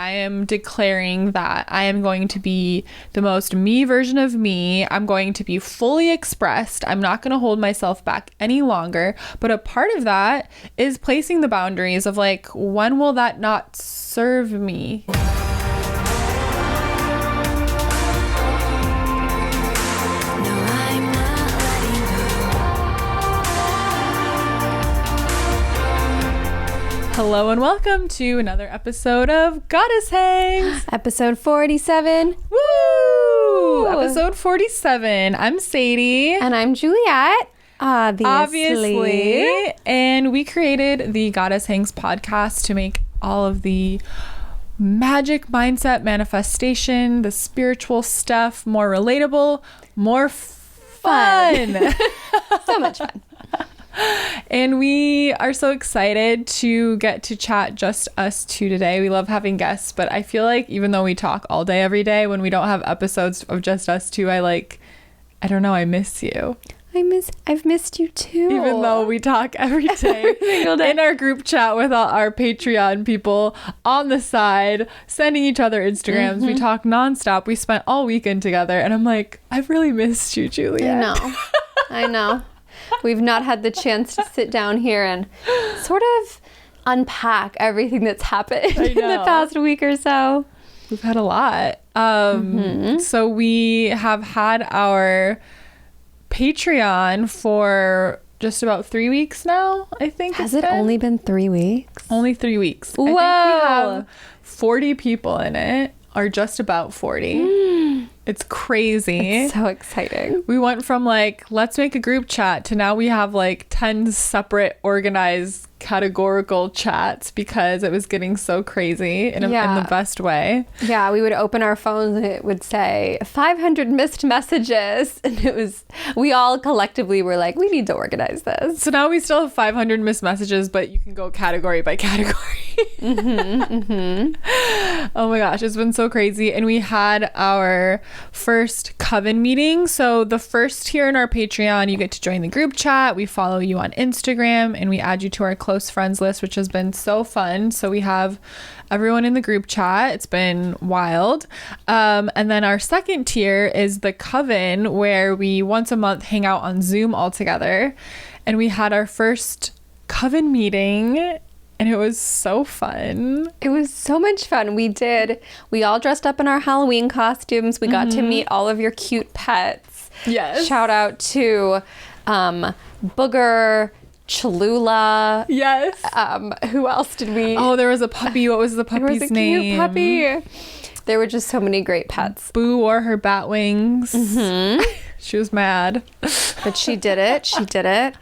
I am declaring that I am going to be the most me version of me. I'm going to be fully expressed. I'm not going to hold myself back any longer. But a part of that is placing the boundaries of like, when will that not serve me? Hello and welcome to another episode of Goddess Hangs. Episode 47. Woo! Episode 47. I'm Sadie. And I'm Juliet. Obviously. And we created the Goddess Hangs podcast to make all of the magic, mindset, manifestation, the spiritual stuff more relatable, more fun. So much fun. And we are so excited to get to chat just us two today. We love having guests, but I feel like even though we talk all day every day, when we don't have episodes of just us two, I don't know, I miss you. I've missed you too. Even though we talk every day, every single day in our group chat with all our Patreon people on the side, sending each other Instagrams. We talk nonstop. We spent all weekend together, and I'm like, I've really missed you, Juliet. I know. We've not had the chance to sit down here and sort of unpack everything that's happened in the past week or so. We've had a lot. So we have had our Patreon for just about 3 weeks now, I think. Has it only been 3 weeks? Only 3 weeks. Whoa. I think we have 40 people in it, or just about 40. It's crazy. It's so exciting. We went from like, let's make a group chat to now we have like 10 separate organized categorical chats because it was getting so crazy in the best way. Yeah, we would open our phones and it would say 500 missed messages. And we all collectively were like, we need to organize this. So now we still have 500 missed messages, but you can go category by category. Oh my gosh, it's been so crazy. And we had our first coven meeting. So the first tier in our Patreon, you get to join the group chat. We follow you on Instagram and we add you to our close friends list, which has been so fun. So we have everyone in the group chat. It's been wild. And then our second tier is the coven, where we once a month hang out on Zoom all together. And we had our first coven meeting. And it was so fun. It was so much fun. We all dressed up in our Halloween costumes. We got to meet all of your cute pets. Yes. Shout out to Booger, Cholula. Yes. Who else did we? Oh, there was a puppy. What was the puppy's name? There was a cute puppy. There were just so many great pets. Boo wore her bat wings. She was mad. But she did it.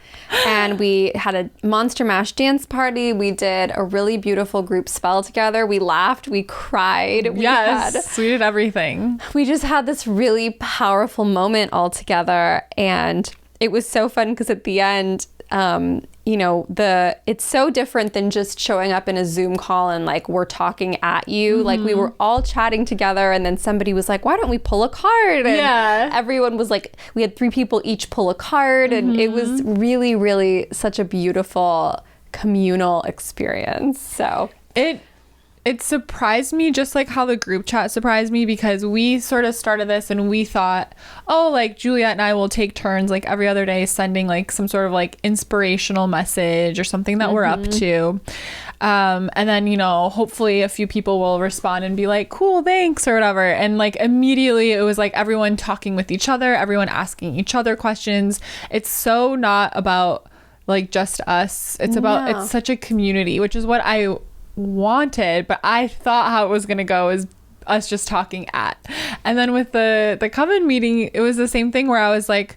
And we had a Monster Mash dance party. We did a really beautiful group spell together. We laughed. We cried. We did everything. We just had this really powerful moment all together. And it was so fun because at the end, it's so different than just showing up in a Zoom call and like we're talking at you. Like we were all chatting together and then somebody was like, why don't we pull a card? And everyone was like, we had 3 people each pull a card, and it was really, really such a beautiful communal experience. So it surprised me, just like how the group chat surprised me, because we sort of started this and we thought, oh, like Juliet and I will take turns like every other day sending like some sort of like inspirational message or something that we're up to. And then, hopefully a few people will respond and be like, cool, thanks, or whatever. And like immediately it was like everyone talking with each other, everyone asking each other questions. It's so not about like just us. It's about, it's such a community, which is what I wanted, but I thought how it was going to go is us just talking and then with the coven meeting, it was the same thing where I was like,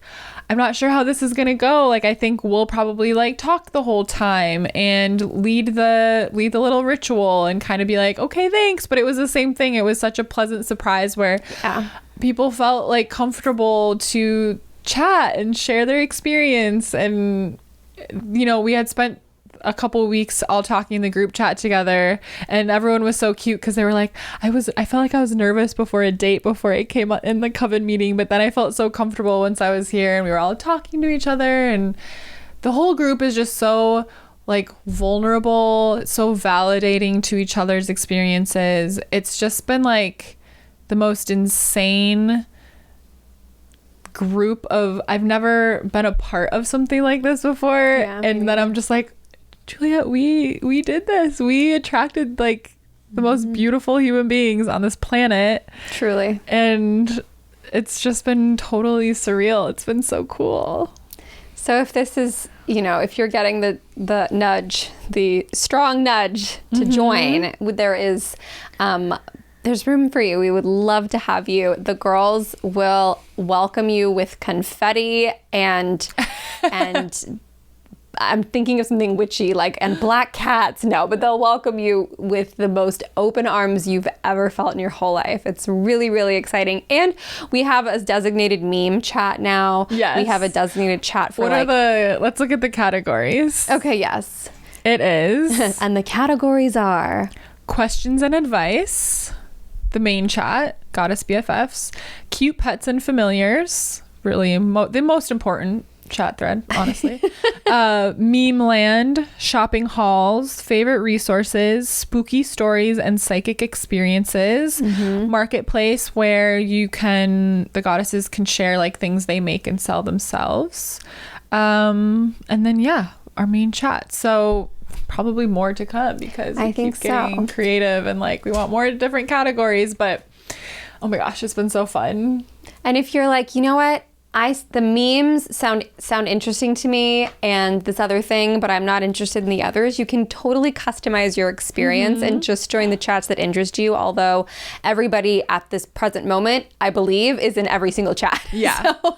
I'm not sure how this is going to go. Like, I think we'll probably like talk the whole time and lead the little ritual and kind of be like, okay, thanks. But it was the same thing. It was such a pleasant surprise where people felt like comfortable to chat and share their experience. And, we had spent a couple weeks all talking in the group chat together, and everyone was so cute because they were like, I felt like I was nervous before a date before it came up in the coven meeting, but then I felt so comfortable once I was here and we were all talking to each other, and the whole group is just so like vulnerable, so validating to each other's experiences. It's just been like the most insane group of, I've never been a part of something like this before. Yeah, and then I'm just like, Juliet, we did this. We attracted like the most beautiful human beings on this planet. Truly. And it's just been totally surreal. It's been so cool. So if this is, you know, if you're getting the nudge, the strong nudge to join, there's room for you. We would love to have you. The girls will welcome you with confetti and I'm thinking of something witchy, like, and black cats. No, but they'll welcome you with the most open arms you've ever felt in your whole life. It's really, really exciting. And we have a designated meme chat now. Yes. We have a designated chat for let's look at the categories. Okay, yes. It is. And the categories are questions and advice, the main chat, goddess BFFs, cute pets and familiars, really the most important chat thread, honestly. Meme land, shopping hauls, favorite resources, spooky stories and psychic experiences, marketplace where the goddesses can share like things they make and sell themselves, and then our main chat. So probably more to come because it keeps getting creative and like we want more different categories. But oh my gosh, it's been so fun. And if you're like, you know what, the memes sound interesting to me and this other thing, but I'm not interested in the others, you can totally customize your experience and just join the chats that interest you. Although everybody at this present moment, I believe, is in every single chat. Yeah. So.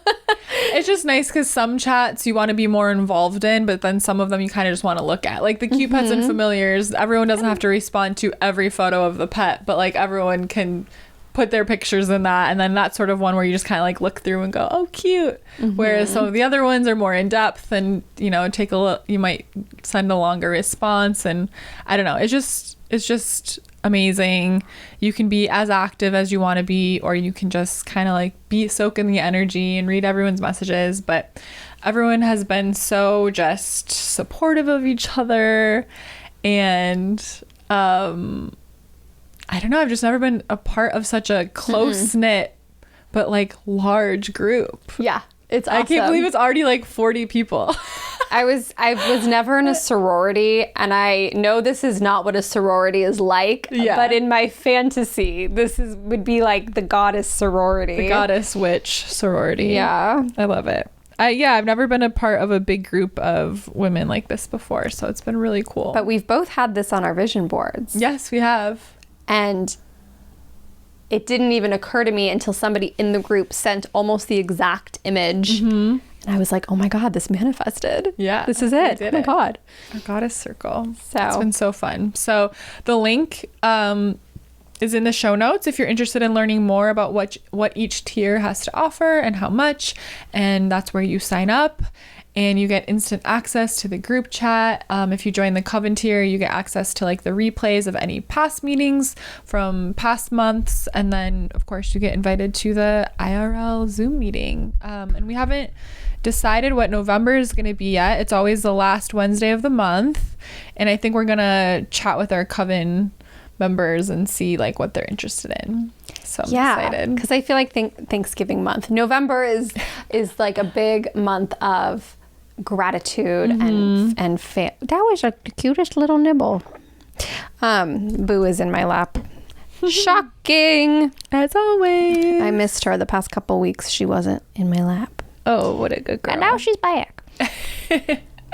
It's just nice because some chats you want to be more involved in, but then some of them you kind of just want to look at. Like the cute pets and familiars, everyone doesn't have to respond to every photo of the pet, but like everyone can put their pictures in that, and then that's sort of one where you just kind of like look through and go, oh, cute. Whereas some of the other ones are more in depth and, you know, take a look, you might send a longer response, and I don't know, it's just amazing. You can be as active as you want to be, or you can just kind of like soak in the energy and read everyone's messages. But everyone has been so just supportive of each other, and I don't know, I've just never been a part of such a close-knit but like large group. Yeah, it's awesome. I can't believe it's already like 40 people. I was never in a sorority, and I know this is not what a sorority is like, but in my fantasy, would be like the goddess sorority. The goddess witch sorority. Yeah. I love it. I've never been a part of a big group of women like this before, so it's been really cool. But we've both had this on our vision boards. Yes, we have. And it didn't even occur to me until somebody in the group sent almost the exact image. And I was like, oh my God, this manifested. Yeah. This is it. Oh my God. Our goddess circle. So it's been so fun. So the link is in the show notes if you're interested in learning more about what each tier has to offer and how much. And that's where you sign up. And you get instant access to the group chat. If you join the Coven tier, you get access to like the replays of any past meetings from past months. And then, of course, you get invited to the IRL Zoom meeting. And we haven't decided what November is going to be yet. It's always the last Wednesday of the month. And I think we're going to chat with our Coven members and see like what they're interested in. So I'm excited. Because I feel like Thanksgiving month. November is like a big month of gratitude and that was the cutest little nibble. Boo is in my lap. Shocking. As always. I missed her the past couple weeks. She wasn't in my lap. Oh, what a good girl. And now she's back.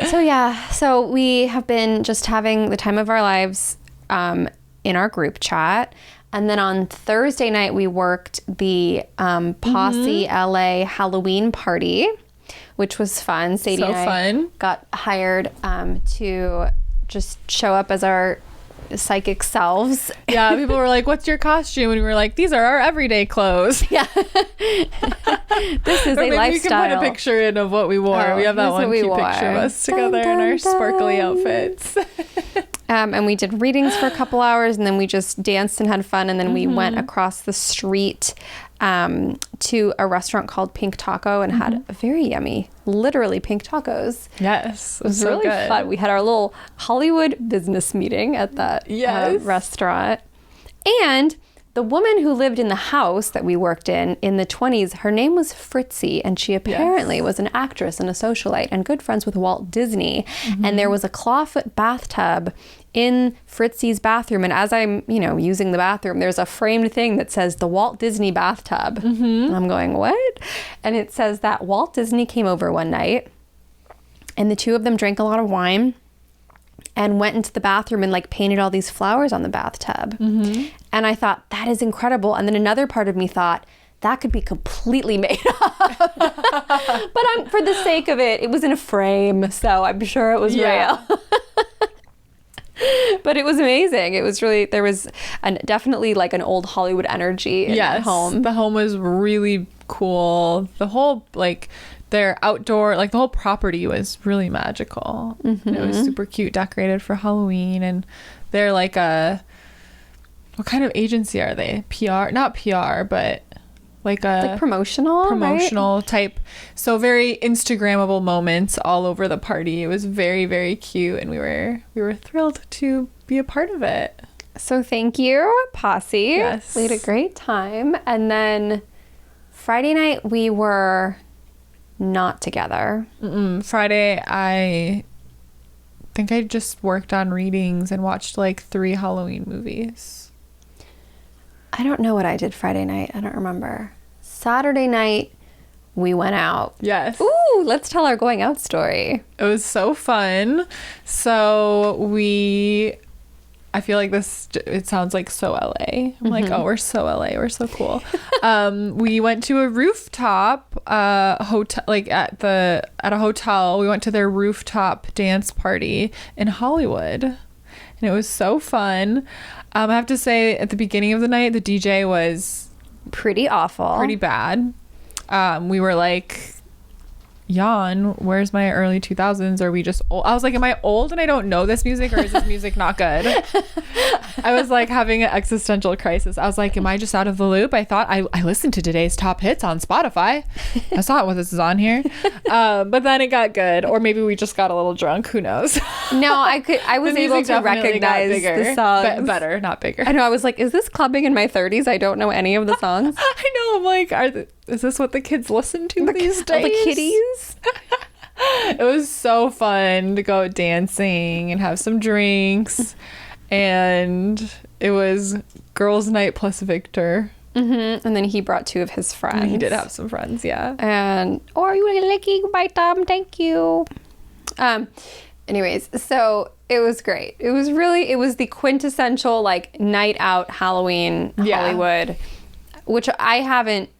So we have been just having the time of our lives in our group chat. And then on Thursday night, we worked the Posse LA Halloween party, which was fun. Sadie and I got hired to just show up as our psychic selves. Yeah, people were like, what's your costume? And we were like, these are our everyday clothes. Yeah. This is a lifestyle. We can put a picture in of what we wore. We have that one cute picture of us together in our sparkly outfits. And we did readings for a couple hours, and then we just danced and had fun, and then we went across the street to a restaurant called Pink Taco and had a very yummy, literally pink tacos. Yes. It was so really good. Fun. We had our little Hollywood business meeting at that restaurant. And the woman who lived in the house that we worked in the 20s, her name was Fritzy, and she apparently was an actress and a socialite and good friends with Walt Disney. And there was a clawfoot bathtub in Fritzy's bathroom. And as I'm, using the bathroom, there's a framed thing that says the Walt Disney bathtub. And I'm going, what? And it says that Walt Disney came over one night and the two of them drank a lot of wine and went into the bathroom and like painted all these flowers on the bathtub. And I thought, that is incredible. And then another part of me thought, that could be completely made up. But for the sake of it, it was in a frame, so I'm sure it was real. But it was amazing. It was really, there was definitely like an old Hollywood energy in that home. The home was really cool. The whole their outdoor, the whole property was really magical. It was super cute, decorated for Halloween. And they're like what kind of agency are they? PR? Not PR, but like promotional right? type. So very Instagrammable moments all over the party. It was very, very cute, and we were thrilled to be a part of it. So thank you, Posse. Yes. We had a great time. And then Friday night we were not together. Friday, I think I just worked on readings and watched 3 Halloween movies. I don't know what I did Friday night. I don't remember. Saturday night, we went out. Yes. Ooh, let's tell our going out story. It was so fun. So I feel like it sounds like so LA. I'm like, oh, we're so LA. We're so cool. We went to a rooftop hotel, at a hotel. We went to their rooftop dance party in Hollywood, and it was so fun. I have to say, at the beginning of the night, the DJ was pretty awful, pretty bad. We were like, Jan, where's my early 2000s? Are we just old? I was like, am I old and I don't know this music, or is this music not good? I was like having an existential crisis. I was like, am I just out of the loop? I thought I listened to today's top hits on Spotify. That's not what this is on here. But then it got good, or maybe we just got a little drunk. Who knows? No, I was able to recognize the songs. Better, not bigger. I know. I was like, is this clubbing in my 30s? I don't know any of the songs. I know. I'm like, is this what the kids listen to these days? The kiddies? It was so fun to go dancing and have some drinks, and it was girls' night plus Victor. And then he brought 2 of his friends. He did have some friends, yeah. And are you licky? Goodbye, Tom. Thank you. Anyways, so it was great. It was the quintessential night out Halloween Hollywood, which I haven't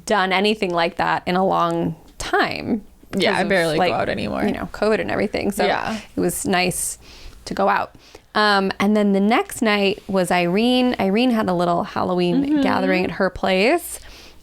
done anything like that in a long time. Yeah, I barely go out anymore. COVID and everything. So it was nice to go out. And then the next night was Irene. Irene had a little Halloween gathering at her place,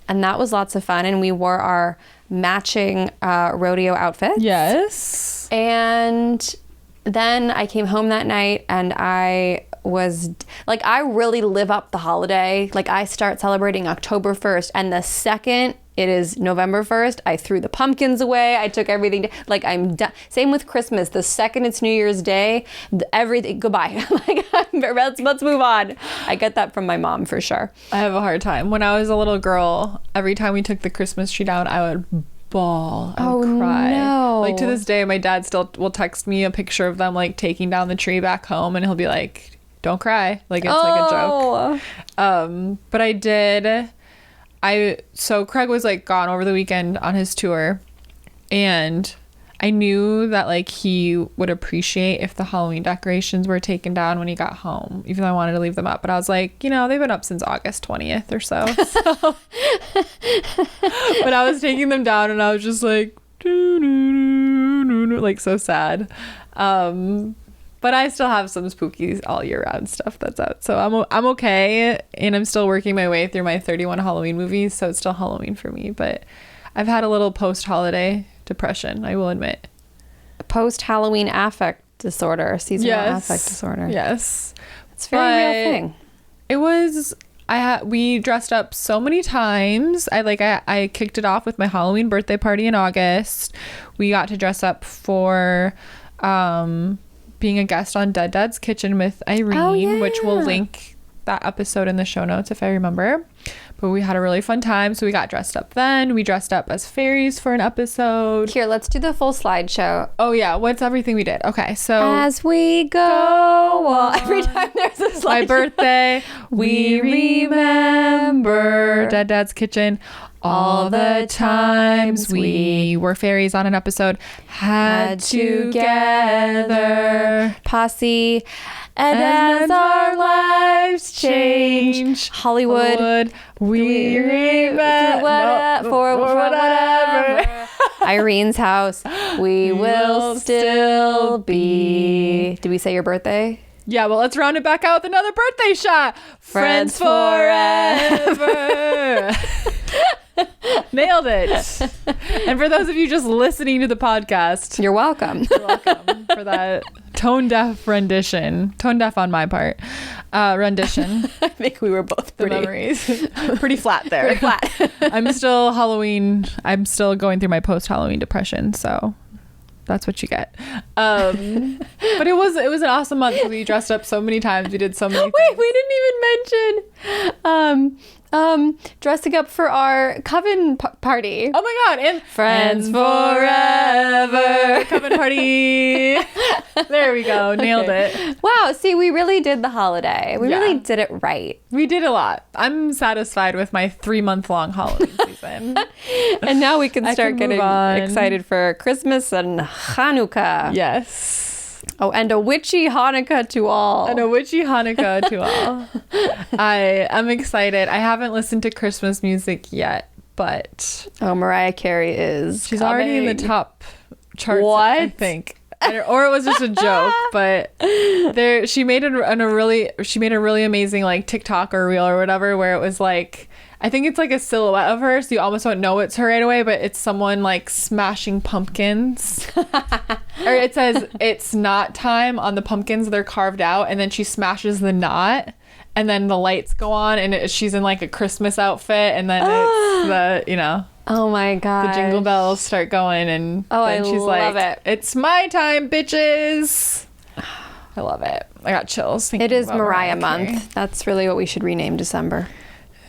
and that was lots of fun. And we wore our matching rodeo outfits. Yes. And then I came home that night, and I was I really live up the holiday. I start celebrating October 1st, and the second it is November 1st, I threw the pumpkins away. I took everything. I'm done. Same with Christmas. The second it's New Year's Day, everything, goodbye. Let's move on. I get that from my mom for sure. I have a hard time. When I was a little girl, every time we took the Christmas tree down, I would bawl. I would cry. No. To this day, my dad still will text me a picture of them taking down the tree back home, and he'll be like, don't cry. It's a joke. But I did. So Craig was gone over the weekend on his tour, and I knew that he would appreciate if the Halloween decorations were taken down when he got home, even though I wanted to leave them up. But I was like, they've been up since August 20th or so. But I was taking them down, and I was just so sad. But I still have some spooky all year round stuff that's out. So I'm okay. And I'm still working my way through my 31 Halloween movies. So it's still Halloween for me. But I've had a little post-holiday depression, I will admit. Post-Halloween affect disorder, seasonal affect disorder. Yes. It's a very real thing. It was, we dressed up so many times. I kicked it off with my Halloween birthday party in August. We got to dress up for being a guest on Dead Dad's Kitchen with Irene, which we'll link that episode in the show notes if I remember. But we had a really fun time, so we got dressed up then. We dressed up as fairies for an episode. Here, let's do the full slideshow. Oh yeah, what's everything we did? Okay, so as we go on. Every time there's a slideshow. My birthday, we remember Dead Dad's Kitchen. All the times we were fairies on an episode had together. Posse. And as our lives change, Hollywood, we remember for whatever. Irene's house, we will still be. Did we say your birthday? Yeah, well, let's round it back out with another birthday shot. Friends forever. Nailed it. And for those of you just listening to the podcast, you're welcome. You're welcome for that tone deaf rendition. Tone deaf on my part. Rendition. I think we were both the memories. Pretty flat there. Pretty flat. I'm still going through my post Halloween depression, so that's what you get. But it was an awesome month. We dressed up so many times. We did so many things. Wait, we didn't even mention dressing up for our coven party. Oh my god, and Friends forever coven party. There we go. Nailed it. Wow, see, we really did the holiday. We really did it right. We did a lot. I'm satisfied with my 3-month-long Halloween season. And now we can start getting excited for Christmas and Hanukkah. Yes. Oh, and a witchy Hanukkah to all. And a witchy Hanukkah to all. I am excited. I haven't listened to Christmas music yet, but... Oh, Mariah Carey is She's coming. already in the top charts, what? I think. Or it was just a joke, but she made a really amazing like TikTok or reel or whatever where it was like, I think it's like a silhouette of her, so you almost don't know it's her right away, but it's someone like smashing pumpkins. Or it says it's knot time on the pumpkins, they're carved out, and then she smashes the knot, and then the lights go on, and she's in like a Christmas outfit, and then it's the, you know. Oh my god. The jingle bells start going, and then she's love like, "It's my time, bitches." I love it. I got chills. It is Mariah month. That's really what we should rename December.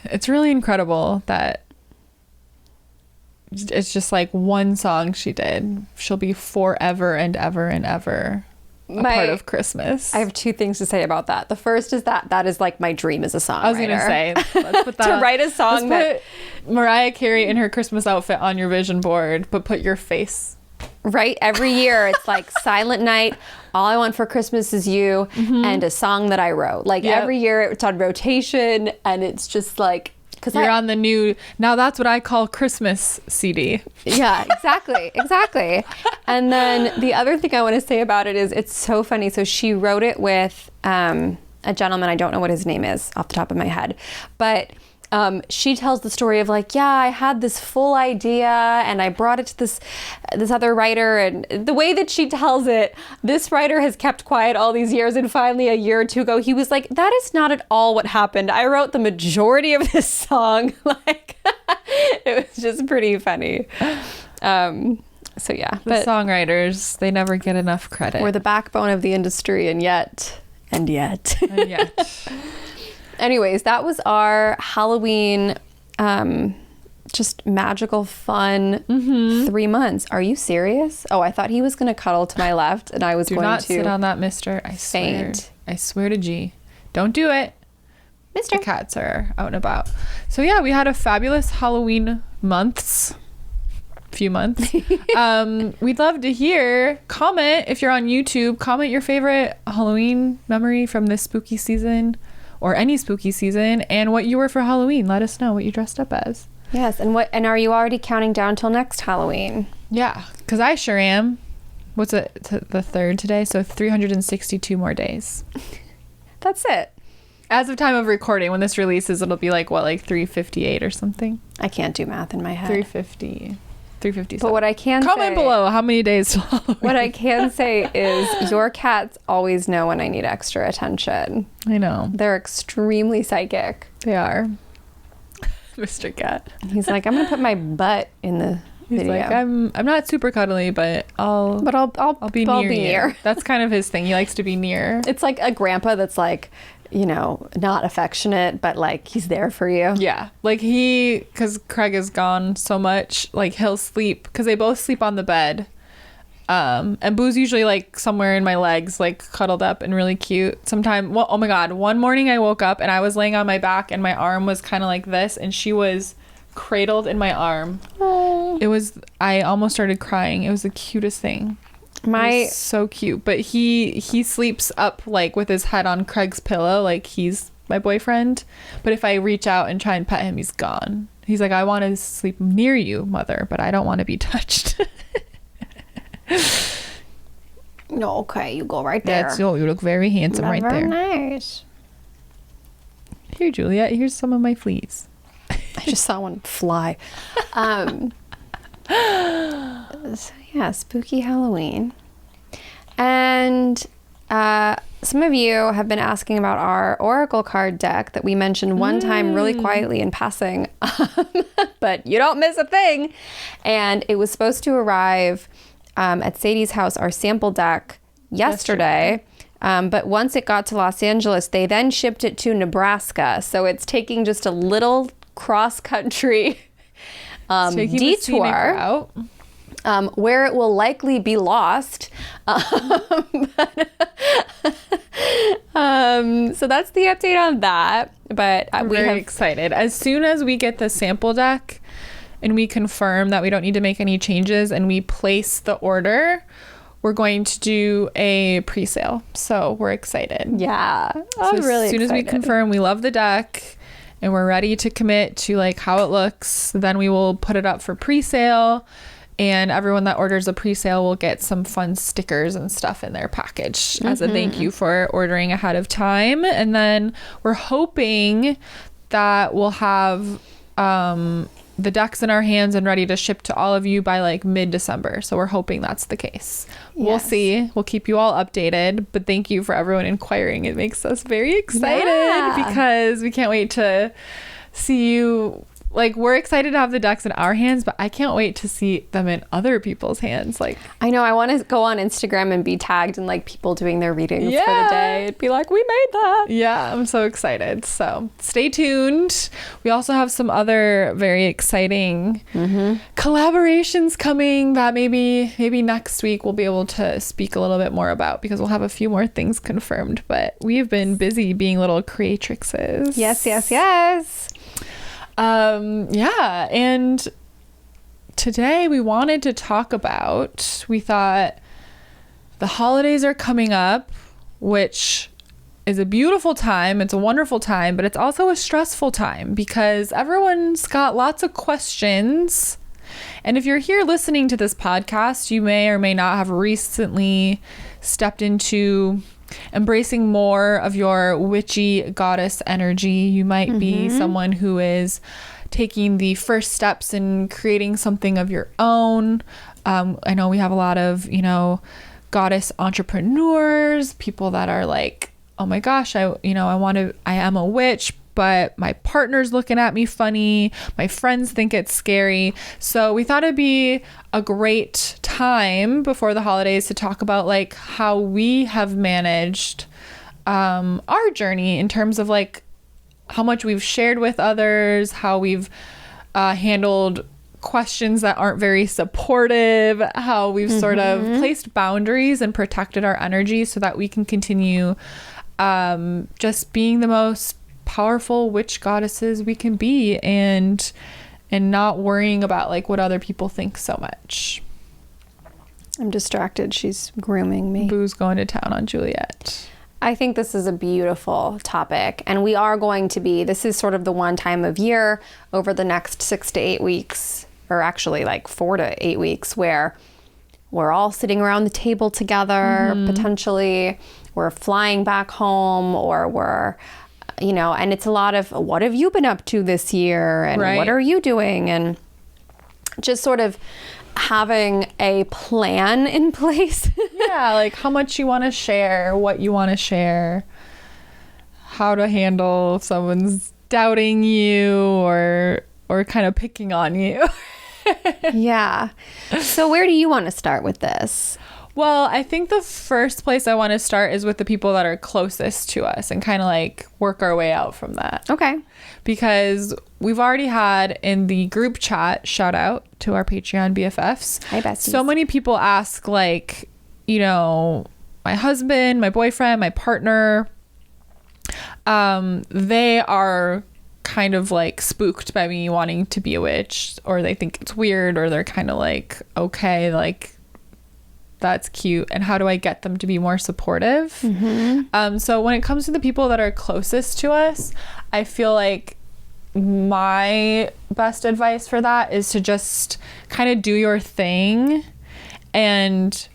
It's really incredible that it's just like one song she did. She'll be forever and ever and ever a part of Christmas. I have 2 things to say about that. The first is that is like my dream as a songwriter. I was gonna say, let's put that to write a song put Mariah Carey in her Christmas outfit on your vision board, but put your face. Right? Every year it's like Silent Night, All I Want for Christmas Is You, and a song that I wrote. Like every year it's on rotation, and it's just like, because you're on the new, now that's what I call Christmas CD. Yeah, exactly. And then the other thing I want to say about it is it's so funny. So she wrote it with a gentleman, I don't know what his name is off the top of my head, but she tells the story of like, yeah, I had this full idea and I brought it to this other writer, and the way that she tells it, this writer has kept quiet all these years, and finally a year or 2 ago he was like, that is not at all what happened. I wrote the majority of this song. Like it was just pretty funny. So yeah, the songwriters, they never get enough credit. We're the backbone of the industry, and yet. Anyways, that was our Halloween, just magical fun 3 months. Are you serious? Oh, I thought he was going to cuddle to my left, and I was going to... Do not sit on that, mister. I swear to G. Don't do it. Mister. The cats are out and about. So yeah, we had a fabulous Halloween few months. We'd love to hear, comment if you're on YouTube, comment your favorite Halloween memory from this spooky season or any spooky season, and what you were for Halloween. Let us know what you dressed up as. Yes, and are you already counting down till next Halloween? Yeah, because I sure am. What's it, the 3rd today? So 362 more days. That's it. As of time of recording, when this releases, it'll be like 358 or something? I can't do math in my head. 350. 3:57. But what I can comment below how many days till Halloween. What I can say is your cats always know when I need extra attention. I know. They're extremely psychic. They are. Mr. Cat. He's like, I'm gonna put my butt in the video. Like, I'm not super cuddly, but I'll be near you. That's kind of his thing. He likes to be near. It's like a grandpa that's like, you know, not affectionate, but like he's there for you. Yeah. Like because Craig is gone so much, like he'll sleep, because they both sleep on the bed. And Boo's usually like somewhere in my legs, like cuddled up and really cute. Well, oh my God. One morning I woke up and I was laying on my back and my arm was kind of like this, and she was cradled in my arm. Aww. I almost started crying. It was the cutest thing. So cute. But he sleeps up like with his head on Craig's pillow, like he's my boyfriend. But if I reach out and try and pet him, he's gone. He's like, I want to sleep near you, mother, but I don't want to be touched. No, okay, you go right there. You look very handsome right there. Nice. Here, Juliet, here's some of my fleas. I just saw one fly. So yeah, spooky Halloween. And some of you have been asking about our Oracle card deck that we mentioned one time really quietly in passing. But you don't miss a thing. And it was supposed to arrive at Sadie's house, our sample deck, yesterday. But once it got to Los Angeles, they then shipped it to Nebraska. So it's taking just a little cross-country detour where it will likely be lost. So that's the update on that. But we're very excited. As soon as we get the sample deck and we confirm that we don't need to make any changes and we place the order, we're going to do a pre-sale. So we're excited. Yeah. I'm really excited. As soon as we confirm we love the deck and we're ready to commit to like how it looks, then we will put it up for pre-sale, and everyone that orders a pre-sale will get some fun stickers and stuff in their package as a thank you for ordering ahead of time. And then we're hoping that we'll have the decks in our hands and ready to ship to all of you by like mid-December. So we're hoping that's the case. Yes. We'll see. We'll keep you all updated, but thank you for everyone inquiring. It makes us very excited because we can't wait to see you. Like, we're excited to have the decks in our hands, but I can't wait to see them in other people's hands. Like, I know, I want to go on Instagram and be tagged in like people doing their readings for the day. It'd be like, we made that. Yeah, I'm so excited. So stay tuned. We also have some other very exciting collaborations coming that maybe next week we'll be able to speak a little bit more about, because we'll have a few more things confirmed. But we've been busy being little creatrixes. Yes. And today we wanted to talk about, we thought the holidays are coming up, which is a beautiful time. It's a wonderful time, but it's also a stressful time because everyone's got lots of questions. And if you're here listening to this podcast, you may or may not have recently stepped into embracing more of your witchy goddess energy. You might be someone who is taking the first steps in creating something of your own. I know we have a lot of, goddess entrepreneurs, people that are like, oh my gosh, I am a witch, but my partner's looking at me funny. My friends think it's scary. So we thought it'd be a great time before the holidays to talk about like how we have managed our journey in terms of like how much we've shared with others, how we've handled questions that aren't very supportive, how we've sort of placed boundaries and protected our energy so that we can continue just being the most powerful witch goddesses we can be, and not worrying about like what other people think so much. I'm distracted. She's grooming me. Boo's going to town on Juliet. I think this is a beautiful topic, and we are going to be, this is sort of the one time of year over the next 6 to 8 weeks, or actually like 4 to 8 weeks, where we're all sitting around the table together, potentially we're flying back home, or we're and it's a lot of, what have you been up to this year? And what are you doing? And just sort of having a plan in place. Yeah, like how much you want to share, what you want to share, how to handle if someone's doubting you or kind of picking on you. Yeah. So where do you want to start with this? Well, I think the first place I want to start is with the people that are closest to us and kind of like work our way out from that. Okay. Because we've already had in the group chat, shout out to our Patreon BFFs. Hi, besties. So many people ask, like, you know, my husband, my boyfriend, my partner, they are kind of like spooked by me wanting to be a witch, or they think it's weird, or they're kind of like, okay, like, that's cute, and how do I get them to be more supportive? So when it comes to the people that are closest to us, I feel like my best advice for that is to just kind of do your thing and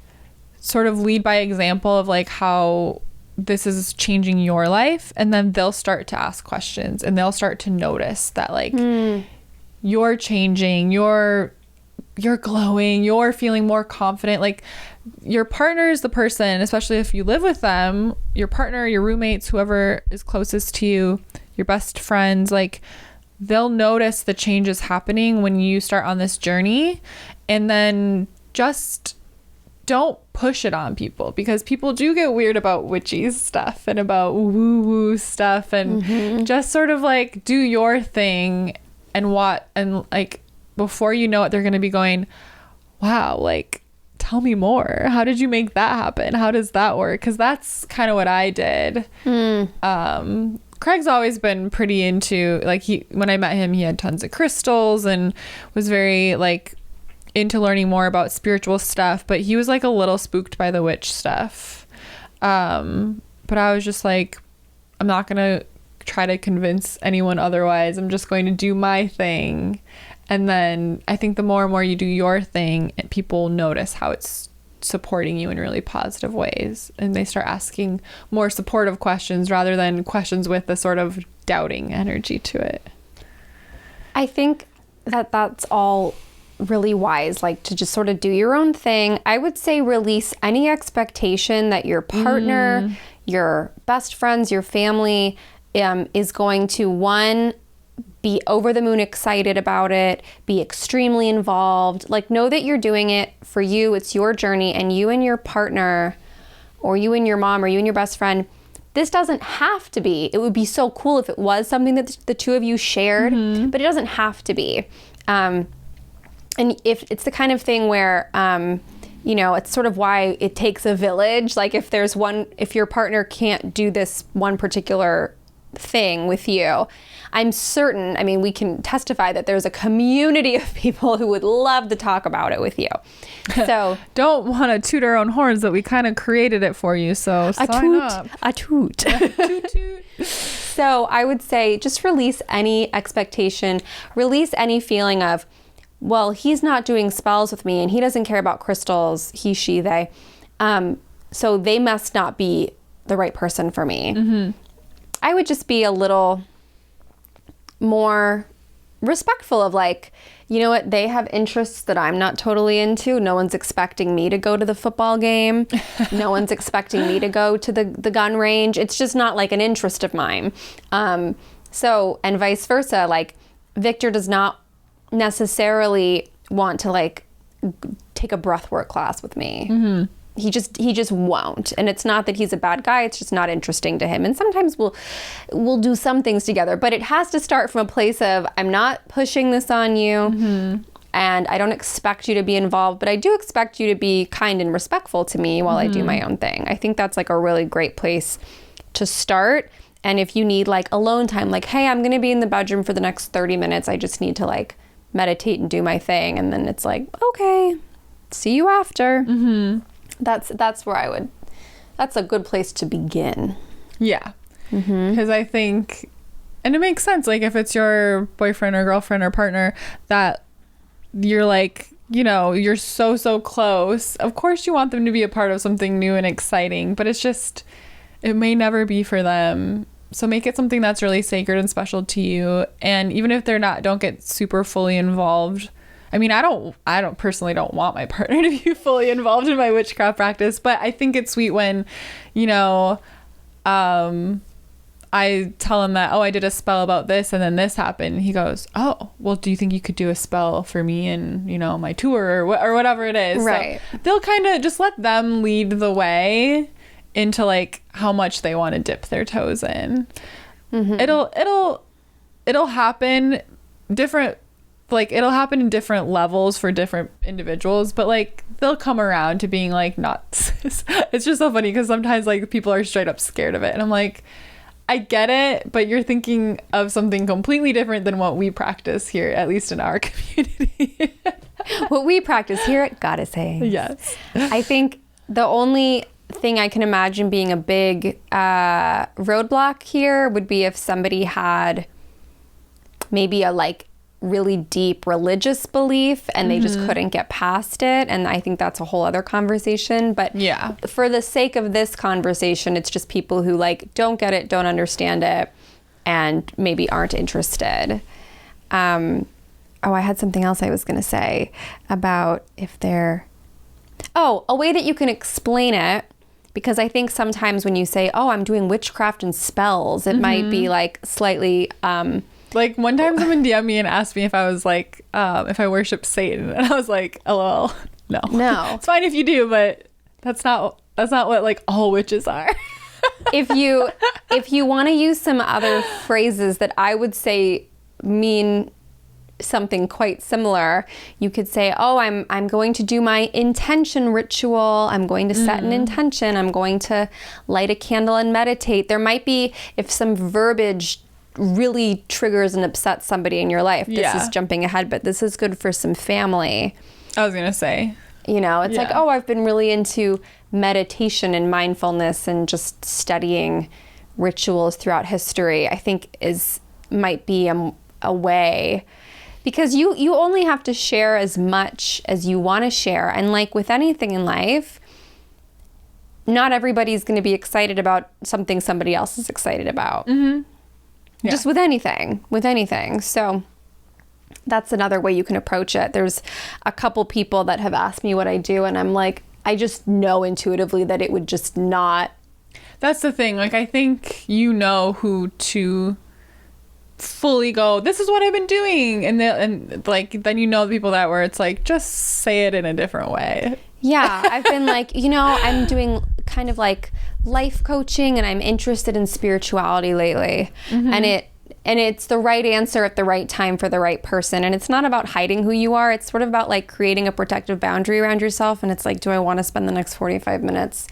sort of lead by example of like how this is changing your life, and then they'll start to ask questions and they'll start to notice that like you're changing, you're glowing, you're feeling more confident. Like, your partner is the person, especially if you live with them, your partner, your roommates, whoever is closest to you, your best friends, like, they'll notice the changes happening when you start on this journey. And then just don't push it on people, because people do get weird about witchy stuff and about woo-woo stuff, and just sort of like do your thing, and like, before you know it, they're going to be going, wow, like, tell me more. How did you make that happen? How does that work? Because that's kind of what I did. Craig's always been pretty into, like, when I met him, he had tons of crystals and was very like into learning more about spiritual stuff, but he was like a little spooked by the witch stuff. But I was just like, I'm not going to try to convince anyone otherwise. I'm just going to do my thing. And then I think the more and more you do your thing, people notice how it's supporting you in really positive ways. And they start asking more supportive questions rather than questions with a sort of doubting energy to it. I think that that's all really wise, like to just sort of do your own thing. I would say release any expectation that your partner, your best friends, your family is going to, one, be over the moon excited about it, be extremely involved. Like, know that you're doing it for you. It's your journey, and you and your partner, or you and your mom, or you and your best friend, this doesn't have to be. It would be so cool if it was something that the two of you shared, but it doesn't have to be. And if it's the kind of thing where, you know, it's sort of why it takes a village. Like, if your partner can't do this one particular thing with you, I'm certain, I mean, we can testify that there's a community of people who would love to talk about it with you. So don't want to toot our own horns, but we kind of created it for you. So sign up. A toot. Toot, toot. So I would say just release any expectation, release any feeling of, well, he's not doing spells with me and he doesn't care about crystals, he, she, they. So they must not be the right person for me. I would just be a little more respectful of, like, you know what, they have interests that I'm not totally into. No one's expecting me to go to the football game. No one's expecting me to go to the gun range. It's just not like an interest of mine. So, and vice versa, like, Victor does not necessarily want to like take a breathwork class with me. He just won't. And it's not that he's a bad guy, it's just not interesting to him. And sometimes we'll do some things together, but it has to start from a place of, I'm not pushing this on you, and I don't expect you to be involved, but I do expect you to be kind and respectful to me while I do my own thing. I think that's like a really great place to start. And if you need like alone time, like, hey, I'm going to be in the bedroom for the next 30 minutes. I just need to like meditate and do my thing. And then it's like, okay, see you after. That's where that's a good place to begin. Yeah. Because I think, and it makes sense, like if it's your boyfriend or girlfriend or partner that you're like, you know, you're so close, of course you want them to be a part of something new and exciting, but it's just, it may never be for them. So make it something that's really sacred and special to you. And even if they're not, don't get super fully involved I mean, I don't personally don't want my partner to be fully involved in my witchcraft practice, but I think it's sweet when, you know, I tell him that, oh, I did a spell about this and then this happened. He goes, oh, well, do you think you could do a spell for me and, you know, my tour or whatever it is? Right. So they'll kind of just let them lead the way into like how much they want to dip their toes in. Mm-hmm. It'll happen different, like it'll happen in different levels for different individuals, but like they'll come around to being like not it's just so funny because sometimes like people are straight up scared of it and I'm like, I get it, but you're thinking of something completely different than what we practice here, at least in our community. What we practice here at Goddess Hangs. Yes. I think the only thing I can imagine being a big roadblock here would be if somebody had maybe a like really deep religious belief and they just couldn't get past it, and I think that's a whole other conversation. But yeah, for the sake of this conversation, it's just people who like don't get it, don't understand it, and maybe aren't interested. I had something else I was gonna say about if they're a way that you can explain it, because I think sometimes when you say, oh, I'm doing witchcraft and spells, it might be like slightly like one time someone DM'd me and asked me if I was like, if I worship Satan, and I was like, LOL, no. It's fine if you do, but that's not what like all witches are. If you want to use some other phrases that I would say mean something quite similar, you could say, oh, I'm going to do my intention ritual. I'm going to set an intention. I'm going to light a candle and meditate. There might be, if some verbiage really triggers and upsets somebody in your life. This is jumping ahead, but this is good for some family. I was gonna say, you know, it's like, oh, I've been really into meditation and mindfulness and just studying rituals throughout history. I think might be a way, because you only have to share as much as you want to share, and like with anything in life, not everybody's going to be excited about something somebody else is excited about. Yeah. Just with anything. So that's another way you can approach it. There's a couple people that have asked me what I do, and I'm like, I just know intuitively that it would just not. That's the thing. Like, I think you know who to fully go, this is what I've been doing. And like, then you know the people that where it's like, just say it in a different way. Yeah. I've been like, you know, I'm doing kind of like life coaching and I'm interested in spirituality lately. And it's the right answer at the right time for the right person. And it's not about hiding who you are. It's sort of about like creating a protective boundary around yourself. And it's like, do I want to spend the next 45 minutes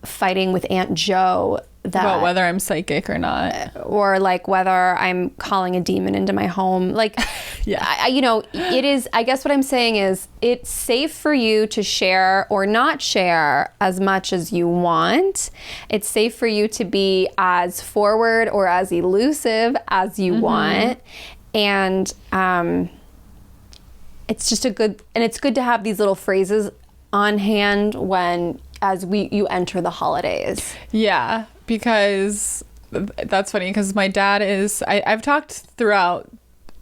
fighting with Aunt Jo about whether I'm psychic or not, or like whether I'm calling a demon into my home? Like, yeah, you know, it is, I guess what I'm saying is it's safe for you to share or not share as much as you want. It's safe for you to be as forward or as elusive as you want. And it's just it's good to have these little phrases on hand as you enter the holidays. Yeah, because that's funny, because my dad is, I've talked throughout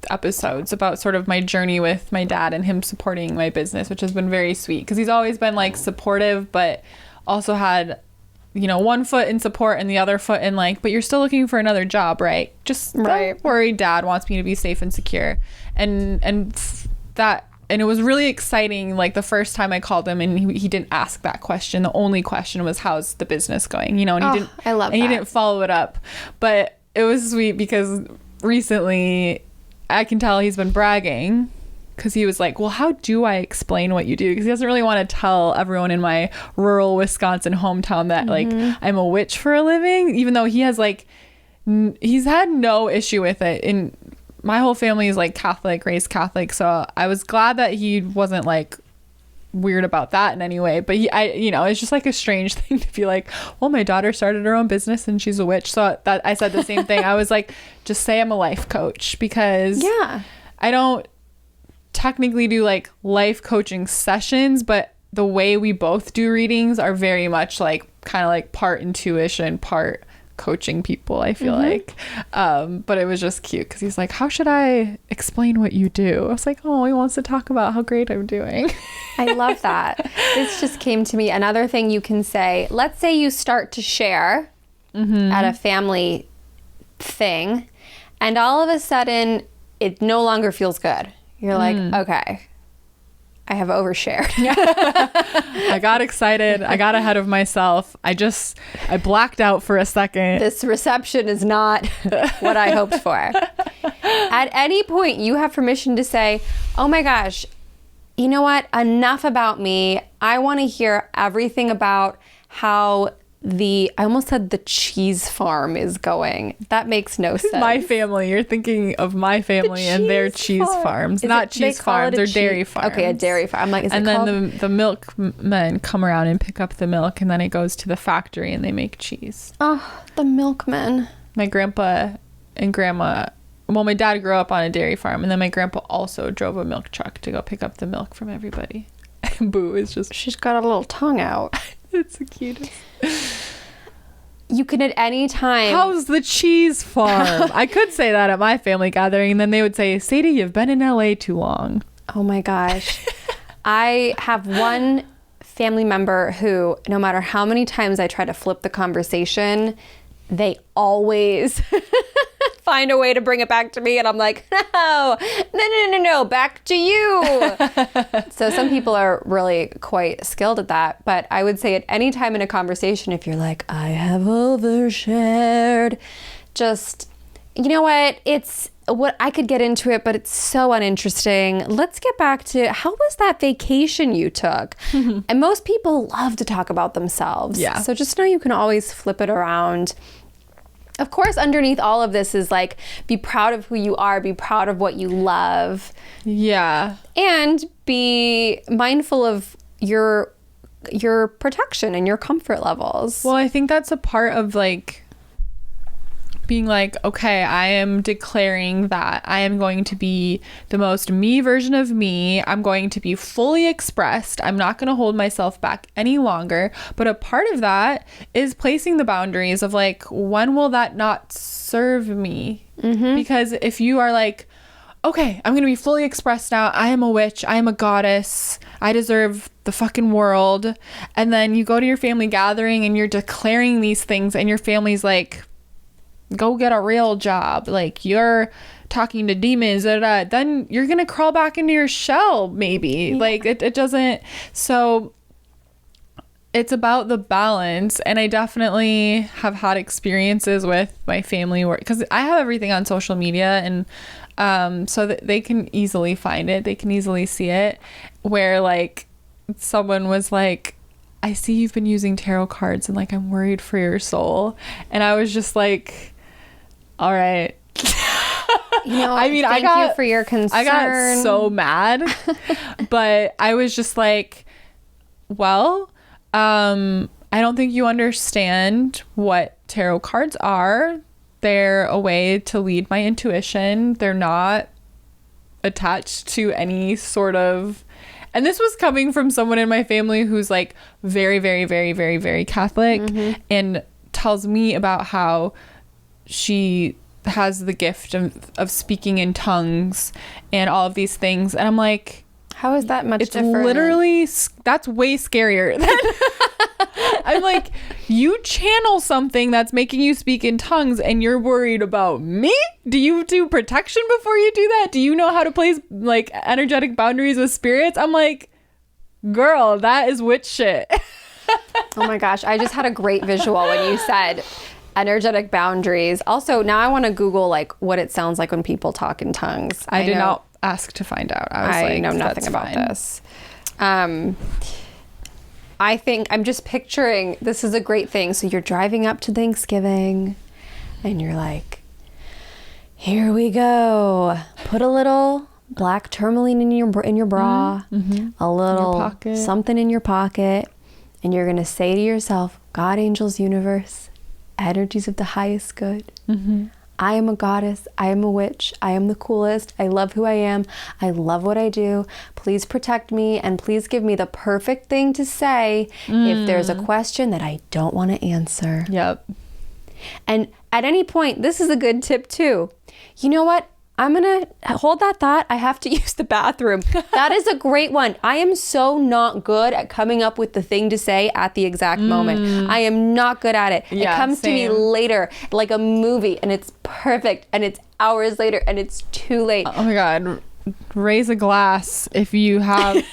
episodes about sort of my journey with my dad and him supporting my business, which has been very sweet, because he's always been like supportive, but also had, you know, one foot in support and the other foot in like, but you're still looking for another job, right? Just don't worry, Dad wants me to be safe and secure. And it was really exciting, like the first time I called him and he didn't ask that question. The only question was, how's the business going? You know, and he didn't follow it up. But it was sweet because recently I can tell he's been bragging, because he was like, well, how do I explain what you do? Because he doesn't really want to tell everyone in my rural Wisconsin hometown that like I'm a witch for a living, even though he has like, he's had no issue with it. And my whole family is like Catholic, raised Catholic. So I was glad that he wasn't like weird about that in any way. But it's just like a strange thing to be like, well, my daughter started her own business and she's a witch. So that I said the same thing. I was like, just say I'm a life coach, because I don't technically do like life coaching sessions, but the way we both do readings are very much like kind of like part intuition, part coaching people, I feel like. But it was just cute because he's like, how should I explain what you do? I was like, oh, he wants to talk about how great I'm doing. I love that. This just came to me. Another thing you can say, let's say you start to share at a family thing, and all of a sudden it no longer feels good. You're like, okay, I have overshared. I got excited. I got ahead of myself. I blacked out for a second. This reception is not what I hoped for. At any point, you have permission to say, oh my gosh, you know what? Enough about me. I want to hear everything about how I almost said the cheese farm is going. That makes no sense. My family. You're thinking of my family and their cheese farms. Not cheese farms. They're dairy farms. Okay, a dairy farm. I'm like, is it called? And then the milkmen come around and pick up the milk, and then it goes to the factory and they make cheese. Oh, the milkmen. My grandpa and grandma... Well, my dad grew up on a dairy farm, and then my grandpa also drove a milk truck to go pick up the milk from everybody. Boo is just... She's got a little tongue out. It's the cutest. You can at any time... How's the cheese farm? I could say that at my family gathering, and then they would say, Sadie, you've been in LA too long. Oh my gosh. I have one family member who, no matter how many times I try to flip the conversation, they always find a way to bring it back to me, and I'm like, no, back to you. So some people are really quite skilled at that, but I would say at any time in a conversation, if you're like, I have overshared, just, you know what, it's what I could get into it, but it's so uninteresting. Let's get back to, how was that vacation you took? And most people love to talk about themselves. Yeah. So just know you can always flip it around. Of course, underneath all of this is like, be proud of who you are, be proud of what you love. Yeah. And be mindful of your protection and your comfort levels. Well, I think that's a part of like being like, okay, I am declaring that I am going to be the most me version of me. I'm going to be fully expressed. I'm not going to hold myself back any longer. But a part of that is placing the boundaries of like, when will that not serve me? Because if you are like, okay, I'm going to be fully expressed now. I am a witch. I am a goddess. I deserve the fucking world. And then you go to your family gathering and you're declaring these things, and your family's like, go get a real job. Like, you're talking to demons, then you're going to crawl back into your shell, maybe. Yeah. Like, it doesn't. So it's about the balance. And I definitely have had experiences with my family where, because I have everything on social media, and so that they can easily find it. They can easily see it, where like someone was like, I see you've been using tarot cards, and like, I'm worried for your soul. And I was just like, all right. You know, I mean, thank you for your concern. I got so mad, but I was just like, well, I don't think you understand what tarot cards are. They're a way to lead my intuition. They're not attached to any sort of... And this was coming from someone in my family who's like very, very, very, very, very Catholic, and tells me about how she has the gift of speaking in tongues and all of these things. And I'm like, how is that much different? It's literally, that's way scarier than... I'm like, you channel something that's making you speak in tongues, and you're worried about me? Do you do protection before you do that? Do you know how to place like energetic boundaries with spirits? I'm like, girl, that is witch shit. Oh my gosh, I just had a great visual when you said energetic boundaries. Also, now I want to Google like what it sounds like when people talk in tongues. I did not ask to find out. I know nothing about this. I think I'm just picturing, this is a great thing. So you're driving up to Thanksgiving and you're like, here we go. Put a little black tourmaline in your bra, a little something in your pocket, and you're going to say to yourself, God, angels, universe, energies of the highest good. I am a goddess. I am a witch. I am the coolest. I love who I am. I love what I do. Please protect me, and please give me the perfect thing to say if there's a question that I don't want to answer. Yep. And at any point, this is a good tip too. You know what? I'm going to hold that thought. I have to use the bathroom. That is a great one. I am so not good at coming up with the thing to say at the exact moment. I am not good at it. Yeah, it comes same. to me later, like a movie, and it's perfect, and it's hours later, and it's too late. Oh my God. Raise a glass if you have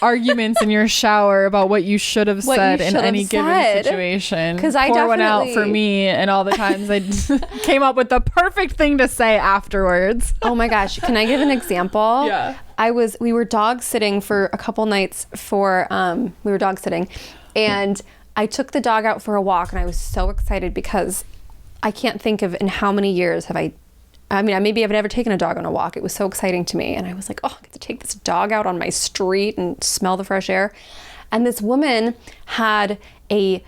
arguments in your shower about what you should have said in any given situation. Because I Pour one out definitely- for me and all the times I came up with the perfect thing to say afterwards. Oh my gosh. Can I give an example? Yeah. We were dog sitting for a couple nights we were dog sitting, and I took the dog out for a walk, and I was so excited because I can't think of in how many years maybe I've never taken a dog on a walk. It was so exciting to me. And I was like, oh, I get to take this dog out on my street and smell the fresh air. And this woman had a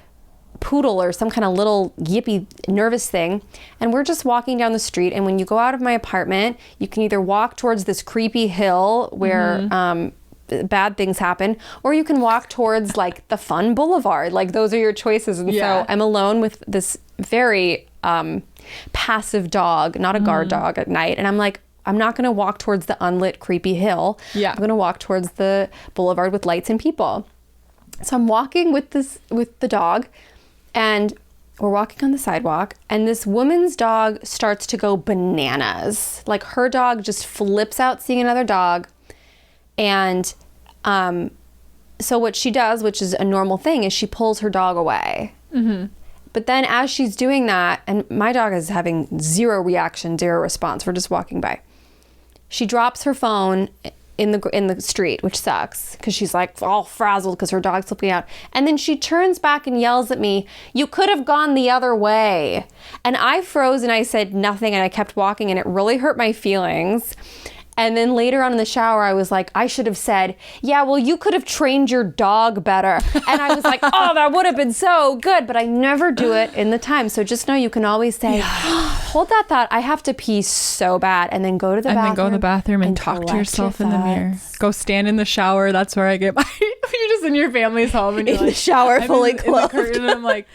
poodle or some kind of little yippy nervous thing. And we're just walking down the street. And when you go out of my apartment, you can either walk towards this creepy hill where bad things happen, or you can walk towards like the fun boulevard. Like those are your choices. And so I'm alone with this very passive dog, not a guard dog at night. And I'm like, I'm not going to walk towards the unlit, creepy hill. Yeah. I'm going to walk towards the boulevard with lights and people. So I'm walking with the dog, and we're walking on the sidewalk, and this woman's dog starts to go bananas. Like her dog just flips out seeing another dog. And so what she does, which is a normal thing, is she pulls her dog away. But then as she's doing that, and my dog is having zero reaction, zero response. We're just walking by. She drops her phone in the street, which sucks because she's like all frazzled because her dog's flipping out. And then she turns back and yells at me, "You could have gone the other way." And I froze and I said nothing, and I kept walking, and it really hurt my feelings. And then later on in the shower, I was like, I should have said, yeah, well, you could have trained your dog better. And I was like, oh, that would have been so good. But I never do it in the time. So just know you can always say, hold that thought. I have to pee so bad. And then go to the bathroom. And then go in the bathroom and talk to yourself in the mirror. Go stand in the shower. That's where I get my... You're just in your family's home. And you're in like, the shower, fully clothed. In the curtain, and I'm like,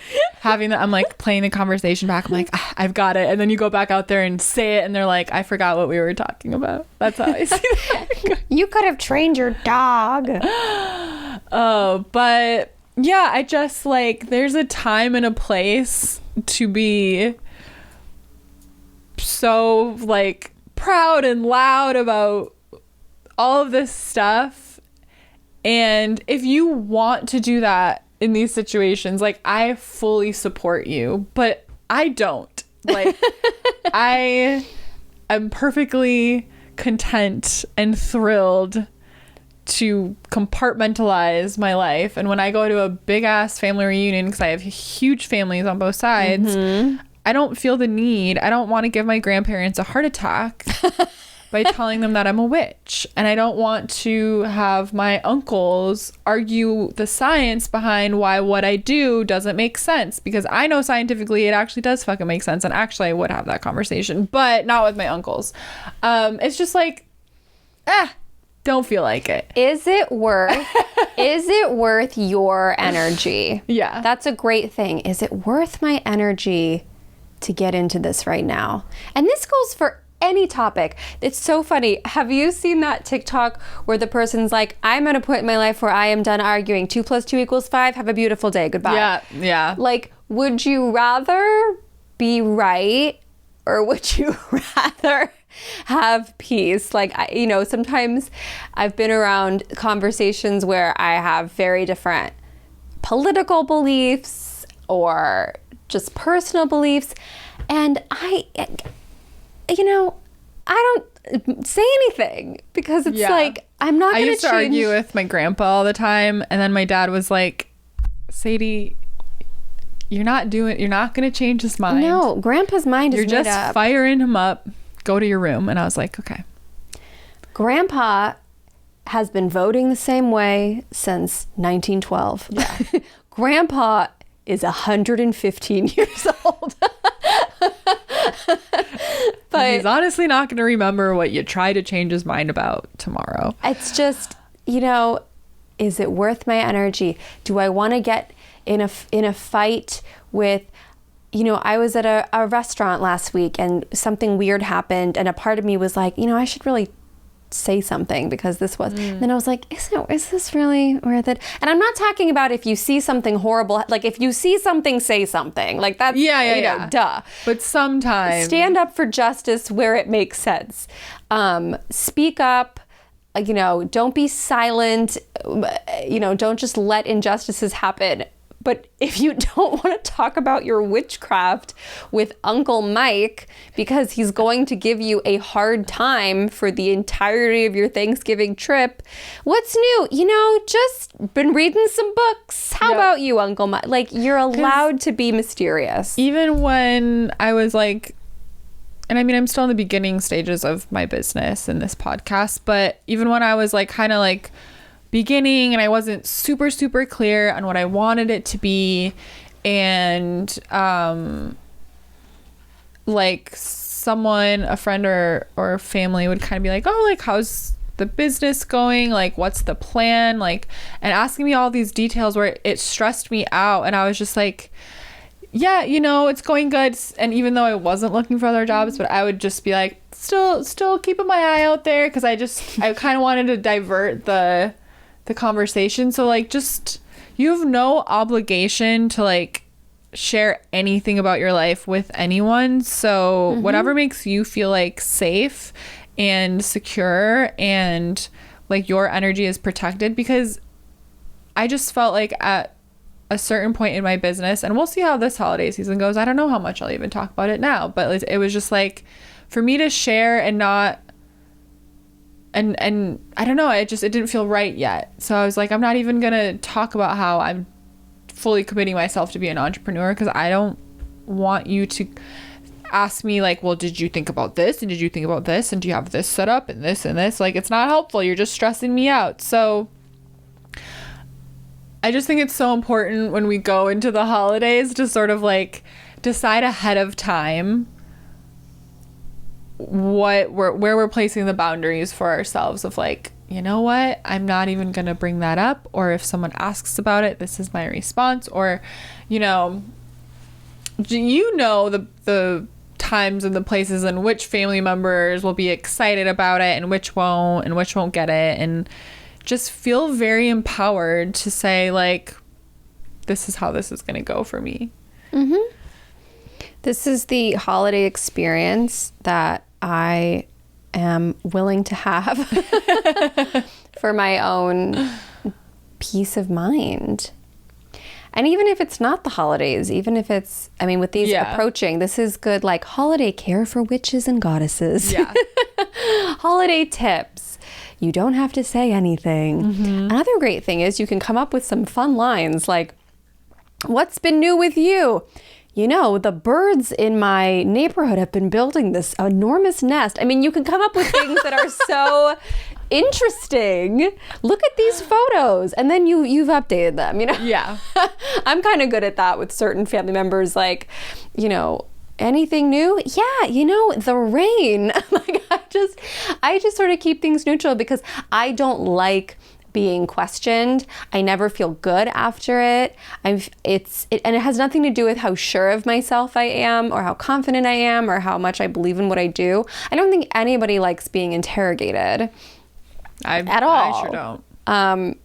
I'm like playing the conversation back. I'm like, I've got it. And then you go back out there and say it. And they're like, I forgot what we were talking about. That's how I see that. You could have trained your dog. Oh, but yeah, I just like, there's a time and a place to be so like proud and loud about all of this stuff. And if you want to do that in these situations, like I fully support you, but I don't. Like I am perfectly content and thrilled to compartmentalize my life. And when I go to a big ass family reunion, because I have huge families on both sides, I don't feel the need. I don't want to give my grandparents a heart attack by telling them that I'm a witch. And I don't want to have my uncles argue the science behind why what I do doesn't make sense, because I know scientifically it actually does fucking make sense. And actually I would have that conversation, but not with my uncles. It's just like, don't feel like it. Is it worth your energy? Yeah. That's a great thing. Is it worth my energy to get into this right now? And this goes for any topic. It's so funny. Have you seen that TikTok where the person's like, I'm at a point in my life where I am done arguing. 2 + 2 = 5. Have a beautiful day. Goodbye. Yeah. Like, would you rather be right, or would you rather have peace? Like, sometimes I've been around conversations where I have very different political beliefs or just personal beliefs, and I don't say anything because it's like, I'm not going to change. I used to argue with my grandpa all the time, and then my dad was like, Sadie, you're not going to change his mind. No, grandpa's mind is made up. You're just firing him up. Go to your room. And I was like, okay. Grandpa has been voting the same way since 1912. Yeah. Grandpa is 115 years old. But he's honestly not going to remember what you try to change his mind about tomorrow. It's just, is it worth my energy? Do I want to get in a fight with I was at a restaurant last week and something weird happened, and a part of me was like, I should really say something because this was. Then I was like, is this really worth it? And I'm not talking about if you see something horrible, like if you see something, say something. Like that's, duh. But sometimes stand up for justice where it makes sense. Speak up. Don't be silent. Don't just let injustices happen. But if you don't want to talk about your witchcraft with Uncle Mike because he's going to give you a hard time for the entirety of your Thanksgiving trip, what's new? Just been reading some books. How about you, Uncle Mike? Like, you're allowed to be mysterious. Even when I was like, and I mean, I'm still in the beginning stages of my business and this podcast, but even when I was like kind of like beginning and I wasn't super clear on what I wanted it to be, and like someone, a friend or family would kind of be like, oh, like how's the business going, like what's the plan, like, and asking me all these details where it stressed me out, and I was just like, yeah, it's going good. And even though I wasn't looking for other jobs, but I would just be like, still keeping my eye out there, because I kind of wanted to divert the conversation. So like, just, you have no obligation to like share anything about your life with anyone. So whatever makes you feel like safe and secure and like your energy is protected, because I just felt like at a certain point in my business, and we'll see how this holiday season goes, I don't know how much I'll even talk about it now, but it was just like for me to share and not, and I don't know, it didn't feel right yet. So I was like, I'm not even gonna talk about how I'm fully committing myself to be an entrepreneur, because I don't want you to ask me like, well, did you think about this, and did you think about this, and do you have this set up, and this and this? Like, it's not helpful. You're just stressing me out. So I just think it's so important when we go into the holidays to sort of like decide ahead of time where we're placing the boundaries for ourselves of like, you know what, I'm not even gonna bring that up, or if someone asks about it, this is my response, or the times and the places in which family members will be excited about it and which won't get it, and just feel very empowered to say like, this is how this is gonna go for me. This is the holiday experience that I am willing to have for my own peace of mind. And even if it's not the holidays, even if it's, I mean, with these approaching, this is good, like holiday care for witches and goddesses. Yeah. Holiday tips. You don't have to say anything. Another great thing is you can come up with some fun lines like, what's been new with you? The birds in my neighborhood have been building this enormous nest. I mean, you can come up with things that are so interesting. Look at these photos. And then you've updated them, Yeah. I'm kind of good at that with certain family members. Like, anything new? Yeah, the rain. Like, I just sort of keep things neutral because I don't like being questioned. I never feel good after it. And it has nothing to do with how sure of myself I am or how confident I am or how much I believe in what I do. I don't think anybody likes being interrogated at all. I sure don't. And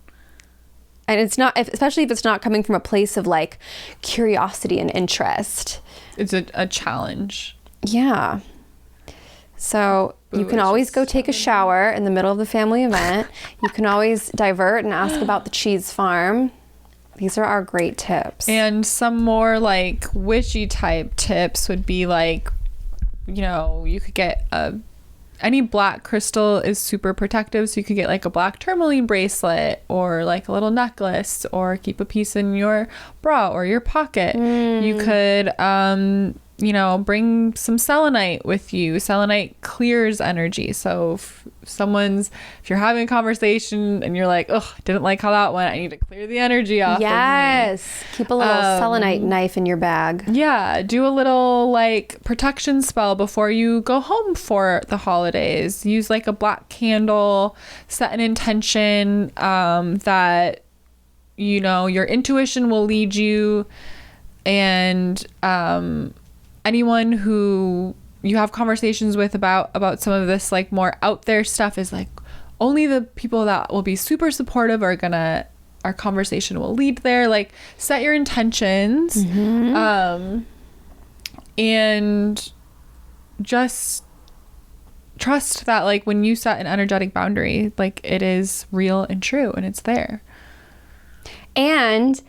it's not, especially if it's not coming from a place of like curiosity and interest. It's a challenge. Yeah. So you can always go take a shower in the middle of the family event. You can always divert and ask about the cheese farm. These are our great tips. And some more like witchy type tips would be like, you could get any black crystal is super protective. So you could get like a black tourmaline bracelet or like a little necklace, or keep a piece in your bra or your pocket. You could, bring some selenite with you. Selenite clears energy. So if you're having a conversation and you're like, oh, I didn't like how that went, I need to clear the energy off. Yes. Keep a little selenite knife in your bag. Yeah. Do a little like protection spell before you go home for the holidays. Use like a black candle, set an intention that, your intuition will lead you and anyone who you have conversations with about some of this like more out there stuff is like only the people that will be super supportive our conversation will lead there. Like, set your intentions, and just trust that like when you set an energetic boundary, like it is real and true and it's there. And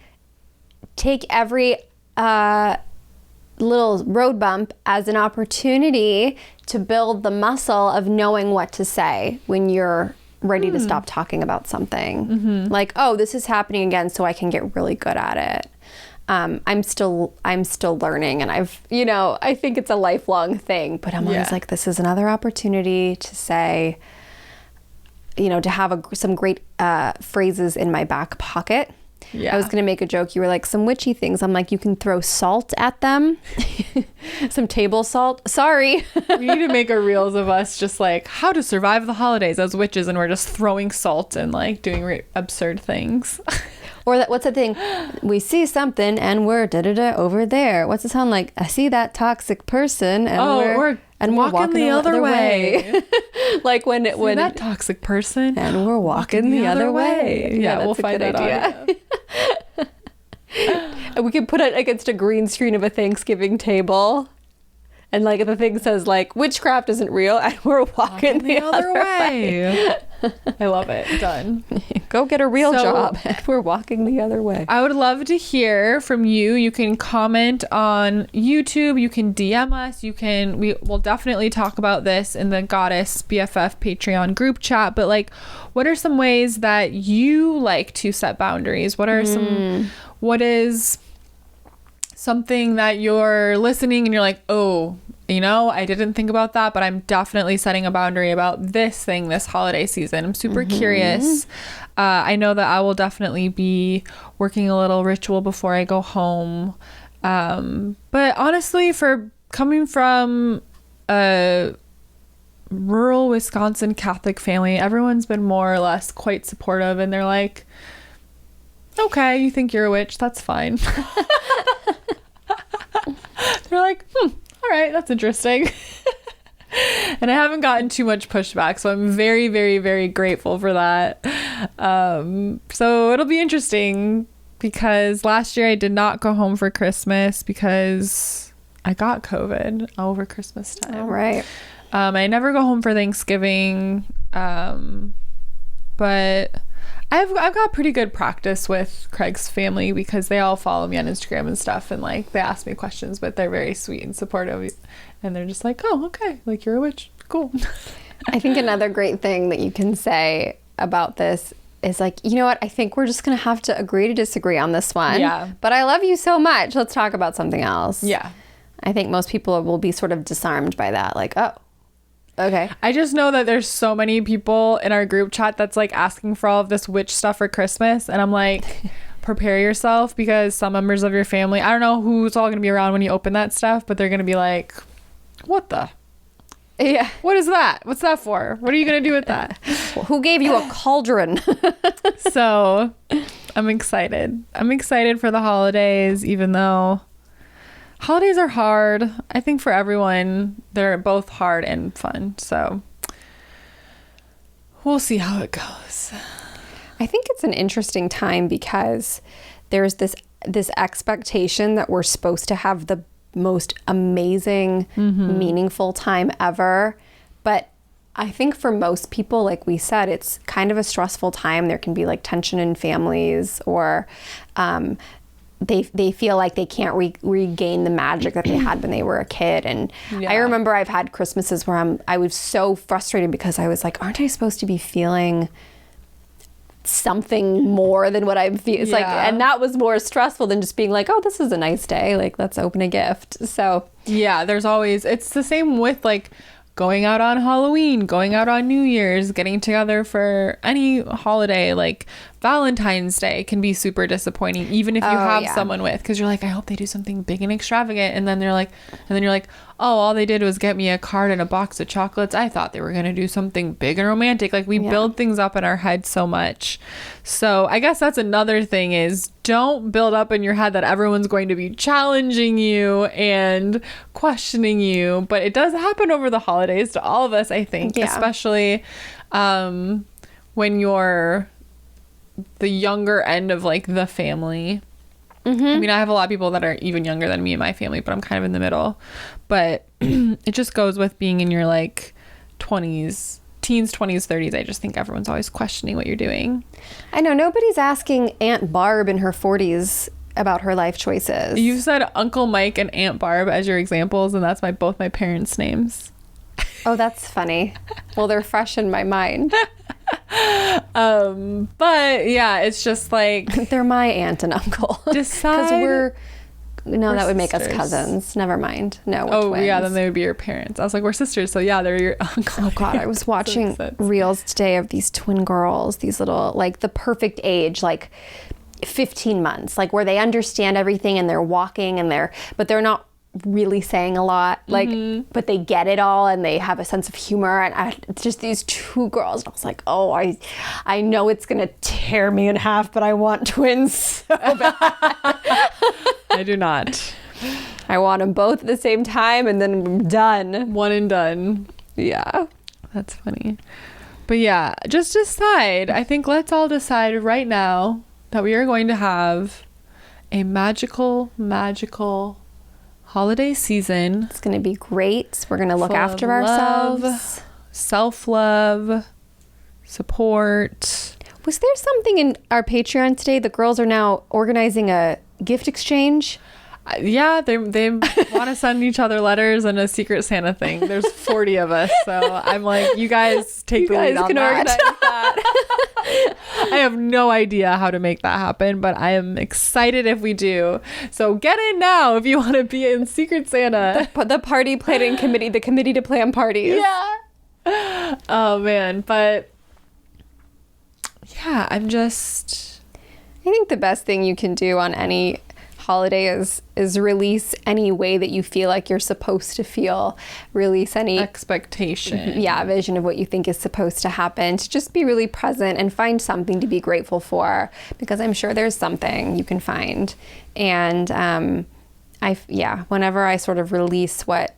take every little road bump as an opportunity to build the muscle of knowing what to say when you're ready to stop talking about something. Like, oh, this is happening again, so I can get really good at it. I'm still learning, and I think it's a lifelong thing, but I'm always like, this is another opportunity to say, to have some great phrases in my back pocket. I was going to make a joke. You were like, some witchy things. I'm like, you can throw salt at them. Some table salt. Sorry. We need to make a reels of us just like how to survive the holidays as witches, and we're just throwing salt and like doing absurd things. Or what's that thing? We see something and we're over there. What's it sound like? I see that toxic person and we're walking the other way. Like when that toxic person and we're walking the other way. Yeah, we'll find that idea. And we can put it against a green screen of a Thanksgiving table. And like the thing says like, witchcraft isn't real, and we're walking the other way. I love it. Done. Go get a real job. We're walking the other way. I would love to hear from you. You can comment on YouTube. You can DM us. We will definitely talk about this in the Goddess BFF Patreon group chat. But like, what are some ways that you like to set boundaries? What is something that you're listening and you're like, oh, I didn't think about that, but I'm definitely setting a boundary about this thing this holiday season. I'm super curious. I know that I will definitely be working a little ritual before I go home. But honestly, for coming from a rural Wisconsin Catholic family, everyone's been more or less quite supportive, and they're like, okay, you think you're a witch? That's fine. They're like, all right, that's interesting. And I haven't gotten too much pushback, so I'm very, very, very grateful for that. So it'll be interesting, because last year I did not go home for Christmas because I got COVID over Christmas time. All right. I never go home for Thanksgiving, but I've got pretty good practice with Craig's family, because they all follow me on Instagram and stuff, and like they ask me questions, but they're very sweet and supportive, and they're just like, oh, okay, like you're a witch, cool. I think another great thing that you can say about this is like, you know what, I think we're just gonna have to agree to disagree on this one. Yeah. But I love you so much, let's talk about something else. Yeah. I think most people will be sort of disarmed by that, like, oh, okay. I just know that there's so many people in our group chat that's like asking for all of this witch stuff for Christmas, and I'm like, prepare yourself, because some members of your family, I don't know who's all gonna be around when you open that stuff, but they're gonna be like, what the? Yeah. What is that? What's that for? What are you gonna do with that? Who gave you a cauldron? So I'm excited. I'm excited for the holidays, even though holidays are hard. I think for everyone, they're both hard and fun. So we'll see how it goes. I think it's an interesting time, because there's this expectation that we're supposed to have the most amazing, meaningful time ever. But I think for most people, like we said, it's kind of a stressful time. There can be like tension in families, or they feel like they can't regain the magic that they had when they were a kid. And I remember I've had Christmases where I was so frustrated, because I was like, aren't I supposed to be feeling something more than what I'm feeling? It's like, and that was more stressful than just being like, oh, this is a nice day, like let's open a gift. So yeah, there's always, it's the same with like going out on Halloween, going out on New Year's, getting together for any holiday. Like Valentine's Day can be super disappointing, even if you have someone with, because you're like, I hope they do something big and extravagant, and then you're like, oh, all they did was get me a card and a box of chocolates. I thought they were gonna do something big and romantic. Like, we build things up in our head so much. So I guess that's another thing, is don't build up in your head that everyone's going to be challenging you and questioning you. But it does happen over the holidays to all of us, I think, especially when you're the younger end of like the family. I mean, I have a lot of people that are even younger than me in my family, but I'm kind of in the middle. But it just goes with being in your like 20s, teens, 20s, 30s. I just think everyone's always questioning what you're doing. I know, nobody's asking Aunt Barb in her 40s about her life choices. You said Uncle Mike and Aunt Barb as your examples, and that's both my parents' names. Oh, that's funny. Well, they're fresh in my mind. But yeah, it's just like, they're my aunt and uncle. Decide. Because that would make sisters. us cousins. Never mind. No, we're twins. Yeah, then they would be your parents. I was like, we're sisters, so yeah, they're your uncle. Oh God, I was watching reels today of these twin girls, these little, like the perfect age, like 15 months, like where they understand everything and they're walking and but they're not really saying a lot, like, but they get it all and they have a sense of humor. And it's just these two girls. And I was like, oh, I know it's gonna tear me in half, but I want twins so bad. I do not. I want them both at the same time, and then I'm done. One and done. Yeah, that's funny. But yeah, just decide. I think let's all decide right now that we are going to have a magical holiday season. It's going to be great. We're going to look after ourselves. Self-love, support. Was there something in our Patreon today? The girls are now organizing a gift exchange. Yeah, they want to send each other letters and a Secret Santa thing. There's 40 of us, so I'm like, you guys take the lead on that. Organize that. I have no idea how to make that happen, but I am excited if we do. So get in now if you want to be in Secret Santa. The party planning committee, the committee to plan parties. Yeah. Oh man, but yeah, I think the best thing you can do on any holiday is release any way that you feel like you're supposed to feel, release any expectation, vision of what you think is supposed to happen, to just be really present and find something to be grateful for, because I'm sure there's something you can find. And whenever I sort of release what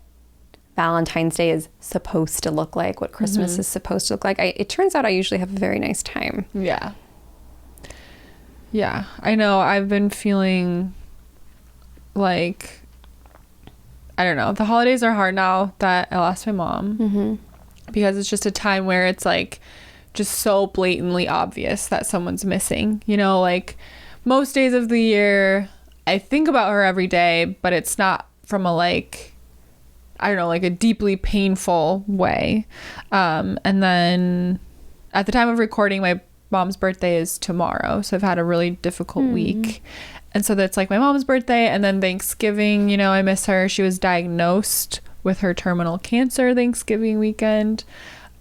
Valentine's Day is supposed to look like, what Christmas is supposed to look like, it turns out I usually have a very nice time. Yeah, I know. I've been feeling like, I don't know, the holidays are hard now that I lost my mom, because it's just a time where it's like just so blatantly obvious that someone's missing, you know, like most days of the year I think about her every day, but it's not from a like, I don't know, like a deeply painful way. And then at the time of recording, my mom's birthday is tomorrow, so I've had a really difficult week. And so that's like my mom's birthday, and then Thanksgiving, you know, I miss her. She was diagnosed with her terminal cancer Thanksgiving weekend,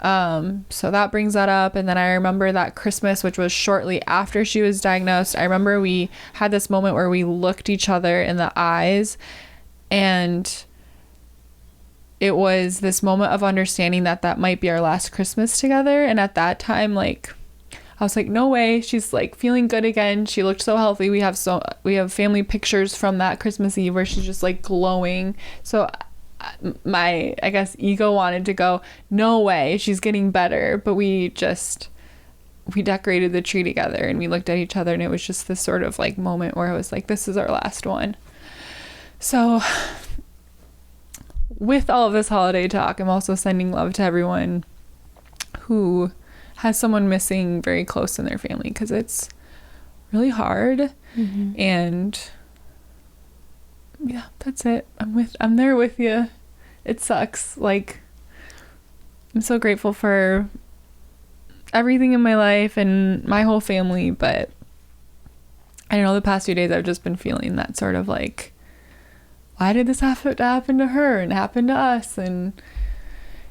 so that brings that up. And then I remember that Christmas, which was shortly after she was diagnosed, I remember we had this moment where we looked each other in the eyes, and it was this moment of understanding that might be our last Christmas together. And at that time, like, I was like, no way. She's like feeling good again. She looked so healthy. We have family pictures from that Christmas Eve where she's just like glowing. So my, I guess, ego wanted to go, no way, she's getting better. But we decorated the tree together and we looked at each other, and it was just this sort of like moment where I was like, this is our last one. So with all of this holiday talk, I'm also sending love to everyone who has someone missing very close in their family, because it's really hard. And yeah, that's it. I'm there with you. It sucks. Like, I'm so grateful for everything in my life and my whole family, but I don't know, the past few days I've just been feeling that sort of like, why did this have to happen to her and happen to us? And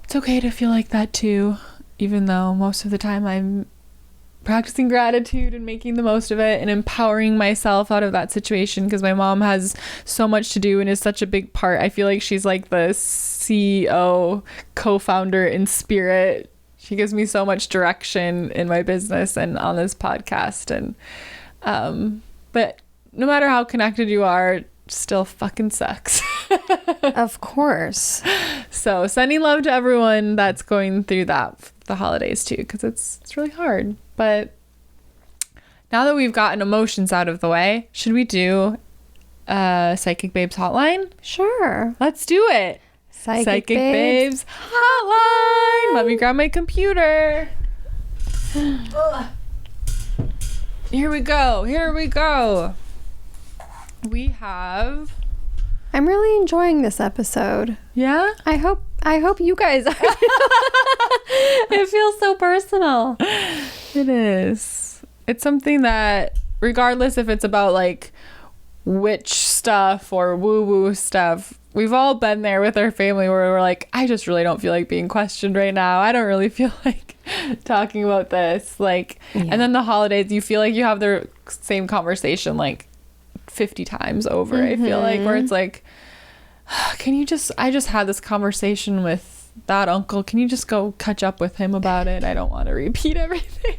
it's okay to feel like that too, even though most of the time I'm practicing gratitude and making the most of it and empowering myself out of that situation, because my mom has so much to do and is such a big part. I feel like she's like the CEO, co-founder in spirit. She gives me so much direction in my business and on this podcast. And but no matter how connected you are, it still fucking sucks. Of course. So sending love to everyone that's going through that the holidays too, because it's really hard. But now that we've gotten emotions out of the way, should we do a Psychic Babes hotline? Sure. Let's do it. Psychic Babes hotline. Let me grab my computer. Here we go. We have... I'm really enjoying this episode. Yeah? I hope you guys are. It feels so personal. It is. It's something that, regardless if it's about like witch stuff or woo-woo stuff, we've all been there with our family where we're like, I just really don't feel like being questioned right now. I don't really feel like talking about this. Like, yeah. And then the holidays, you feel like you have the same conversation like 50 times over. I feel like, where it's like, I just had this conversation with that uncle. Can you just go catch up with him about it? I don't want to repeat everything.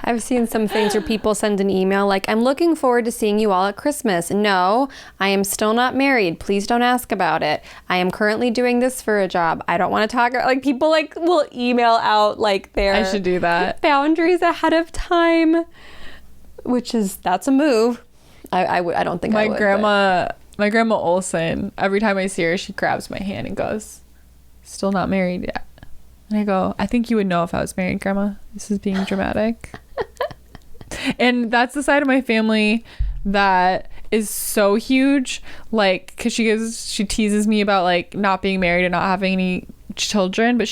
I've seen some things where people send an email like, I'm looking forward to seeing you all at Christmas. No, I am still not married. Please don't ask about it. I am currently doing this for a job. I don't want to talk. Like, people like will email out like their I should do that. Boundaries ahead of time, that's a move. I don't think I would. My grandma Olson, every time I see her, she grabs my hand and goes, still not married yet. And I go, I think you would know if I was married, Grandma. This is being dramatic. And that's the side of my family that is so huge. Like, because she teases me about like not being married and not having any children. But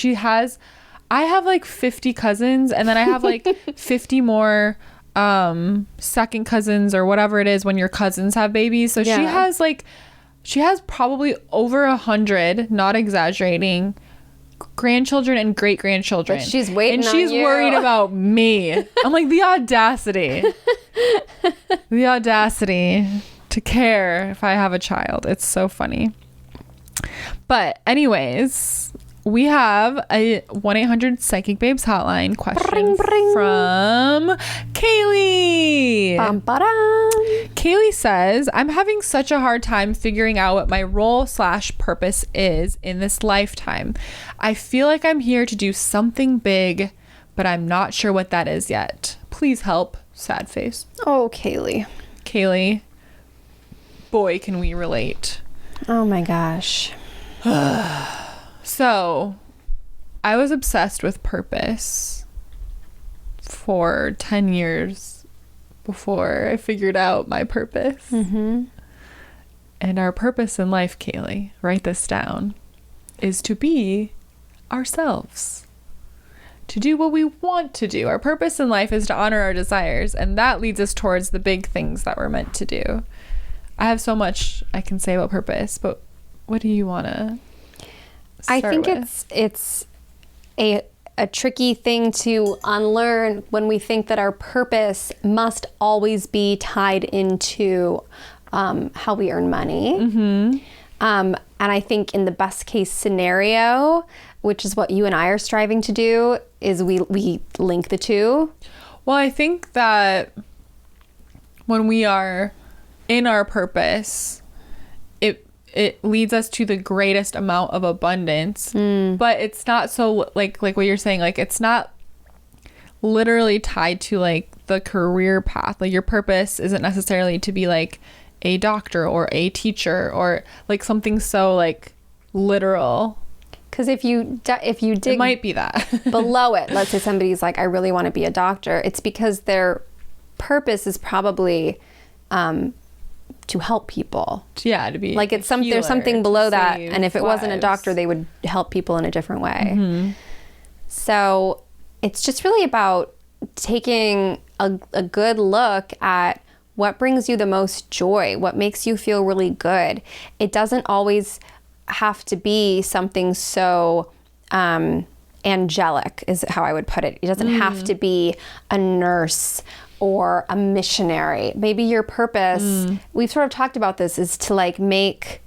I have like 50 cousins, and then I have like 50 more second cousins or whatever it is when your cousins have babies. So yeah. she has probably over 100, not exaggerating, grandchildren and great grandchildren. But she's waiting, and she's on you. Worried about me. I'm like, the audacity to care if I have a child. It's so funny. But anyways, we have a 1-800 Psychic Babes hotline question from Kaylee. Kaylee says, I'm having such a hard time figuring out what my role/purpose is in this lifetime. I feel like I'm here to do something big, but I'm not sure what that is yet. Please help. Sad face. Oh, Kaylee. Kaylee, boy, can we relate. Oh my gosh. So, I was obsessed with purpose for 10 years before I figured out my purpose. Mm-hmm. And our purpose in life, Kaylee, write this down, is to be ourselves. To do what we want to do. Our purpose in life is to honor our desires, and that leads us towards the big things that we're meant to do. I have so much I can say about purpose, but what do you want to... I think it's a tricky thing to unlearn when we think that our purpose must always be tied into how we earn money. Mm-hmm. And I think in the best case scenario, which is what you and I are striving to do, is we link the two. Well, I think that when we are in our purpose, it leads us to the greatest amount of abundance, but it's not so like what you're saying, like it's not literally tied to like the career path. Like your purpose isn't necessarily to be like a doctor or a teacher or like something so like literal. Because if you dig, it might be that below it. Let's say somebody's like, I really want to be a doctor. It's because their purpose is probably to help people. Yeah, to be like it's there's something below that, and if it wasn't a doctor, they would help people in a different way. Mm-hmm. So it's just really about taking a good look at what brings you the most joy, what makes you feel really good. It doesn't always have to be something so angelic is how I would put it. It doesn't have to be a nurse or a missionary. Maybe your purpose, we've sort of talked about this, is to like make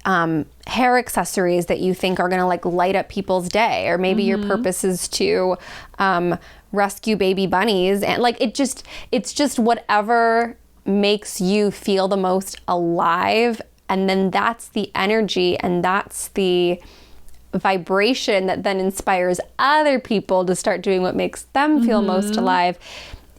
hair accessories that you think are going to like light up people's day. Or maybe your purpose is to rescue baby bunnies. And like, it's just whatever makes you feel the most alive. And then that's the energy and that's the vibration that then inspires other people to start doing what makes them feel most alive.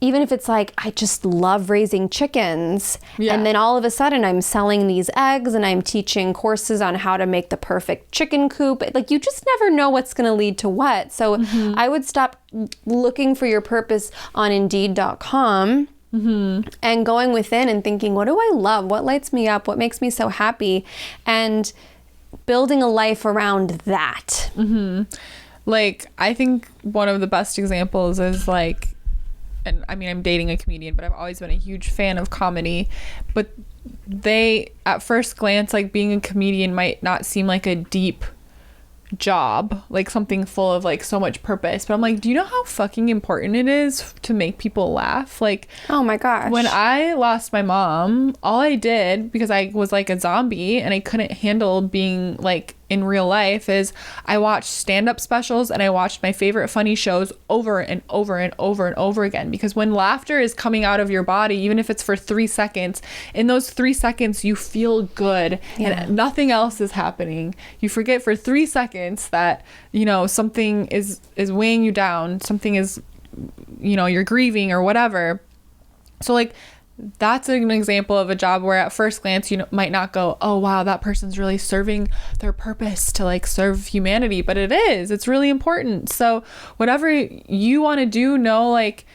Even if it's like, I just love raising chickens. Yeah. And then all of a sudden I'm selling these eggs and I'm teaching courses on how to make the perfect chicken coop. Like, you just never know what's going to lead to what. So I would stop looking for your purpose on Indeed.com and going within and thinking, what do I love? What lights me up? What makes me so happy? And building a life around that. Like, I think one of the best examples is like, and I mean, I'm dating a comedian, but I've always been a huge fan of comedy. But they, at first glance, like being a comedian might not seem like a deep job, like something full of like so much purpose. But I'm like, do you know how fucking important it is to make people laugh? Like, oh my gosh. When I lost my mom, all I did, because I was like a zombie and I couldn't handle being like in real life, is I watched stand-up specials and I watched my favorite funny shows over and over and over and over again. Because when laughter is coming out of your body, even if it's for 3 seconds, in those 3 seconds you feel good and nothing else is happening. You forget for 3 seconds that, you know, something is weighing you down, something is, you know, you're grieving or whatever. So like, that's an example of a job where at first glance you might not go, oh wow, that person's really serving their purpose to like serve humanity, but it's really important. So whatever you want to do, know like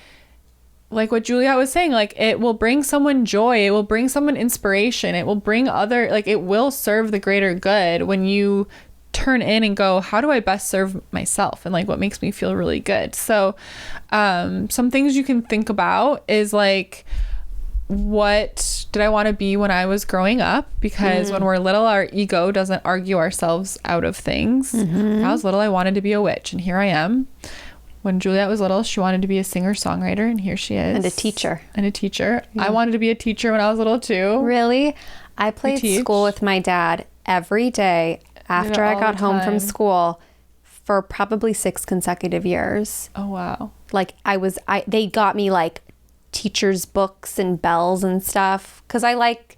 what Juliet was saying, like it will bring someone joy, it will bring someone inspiration, it will bring other, like it will serve the greater good when you turn in and go, how do I best serve myself and like what makes me feel really good. So some things you can think about is like, what did I want to be when I was growing up? Because when we're little, our ego doesn't argue ourselves out of things. When I was little, I wanted to be a witch, and here I am. When Juliet was little, she wanted to be a singer-songwriter, and here she is. And a teacher. Yeah. I wanted to be a teacher when I was little too. Really? I played school with my dad every day after I got home from school for probably 6 consecutive years. Oh, wow. Like they got me like teachers' books and bells and stuff because I like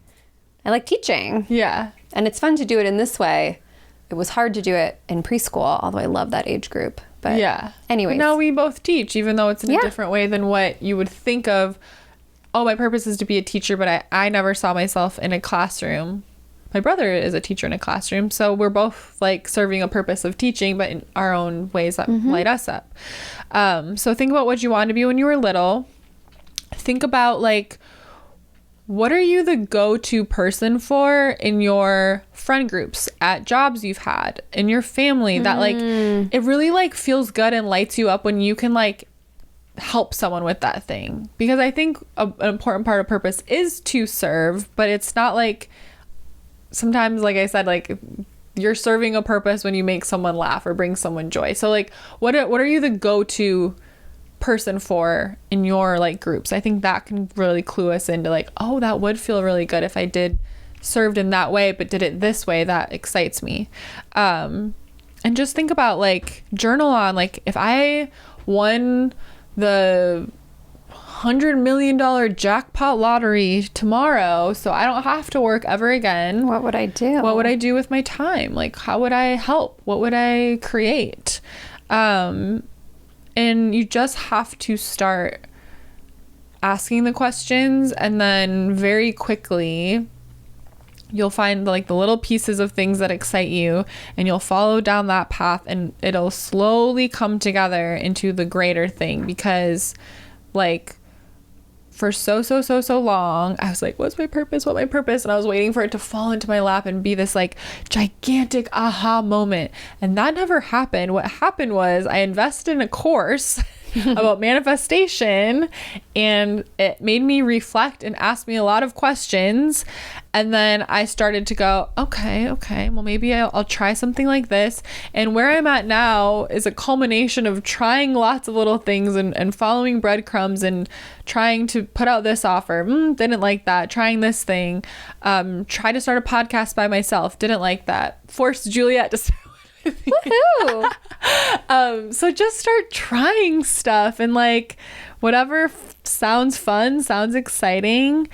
teaching. Yeah. And it's fun to do it in this way. It was hard to do it in preschool, although I love that age group. But yeah. Anyways. Now we both teach, even though it's in a different way than what you would think of. Oh, my purpose is to be a teacher, but I never saw myself in a classroom. My brother is a teacher in a classroom, so we're both like serving a purpose of teaching, but in our own ways that light us up. So think about what you wanted to be when you were little. Think about like, what are you the go-to person for in your friend groups, at jobs you've had, in your family, that like it really like feels good and lights you up when you can like help someone with that thing. Because I think an important part of purpose is to serve, but it's not like, sometimes, like I said, like you're serving a purpose when you make someone laugh or bring someone joy. So like, what are you the go-to person for in your like groups? I think that can really clue us into like, oh, that would feel really good if I did served in that way, but did it this way, that excites me. And just think about like, journal on like, if I won the $100 million jackpot lottery tomorrow, so I don't have to work ever again, what would I do? What would I do with my time? Like, how would I help? What would I create? And you just have to start asking the questions, and then very quickly you'll find like the little pieces of things that excite you, and you'll follow down that path, and it'll slowly come together into the greater thing. Because like for so long I was like, what's my purpose? And I was waiting for it to fall into my lap and be this like gigantic aha moment, and that never happened. What happened was I invested in a course about manifestation, and it made me reflect and ask me a lot of questions. And then I started to go, okay, well, maybe I'll try something like this. And where I'm at now is a culmination of trying lots of little things and following breadcrumbs and trying to put out this offer. Didn't like that. Trying this thing. Tried to start a podcast by myself. Didn't like that. Forced Juliet to start with me. Woohoo! So just start trying stuff, and like whatever sounds fun, sounds exciting,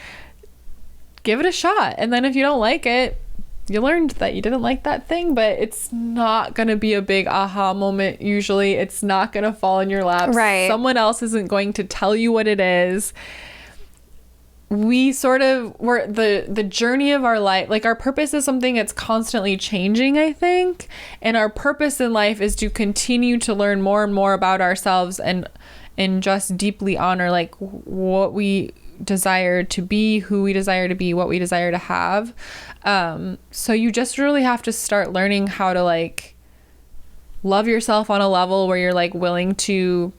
give it a shot. And then if you don't like it, you learned that you didn't like that thing, but it's not going to be a big aha moment. Usually it's not going to fall in your lap. Right. Someone else isn't going to tell you what it is. We're the journey of our life. Like, our purpose is something that's constantly changing, I think. And our purpose in life is to continue to learn more and more about ourselves and just deeply honor like what we desire to be, who we desire to be, what we desire to have. So you just really have to start learning how to like love yourself on a level where you're like willing to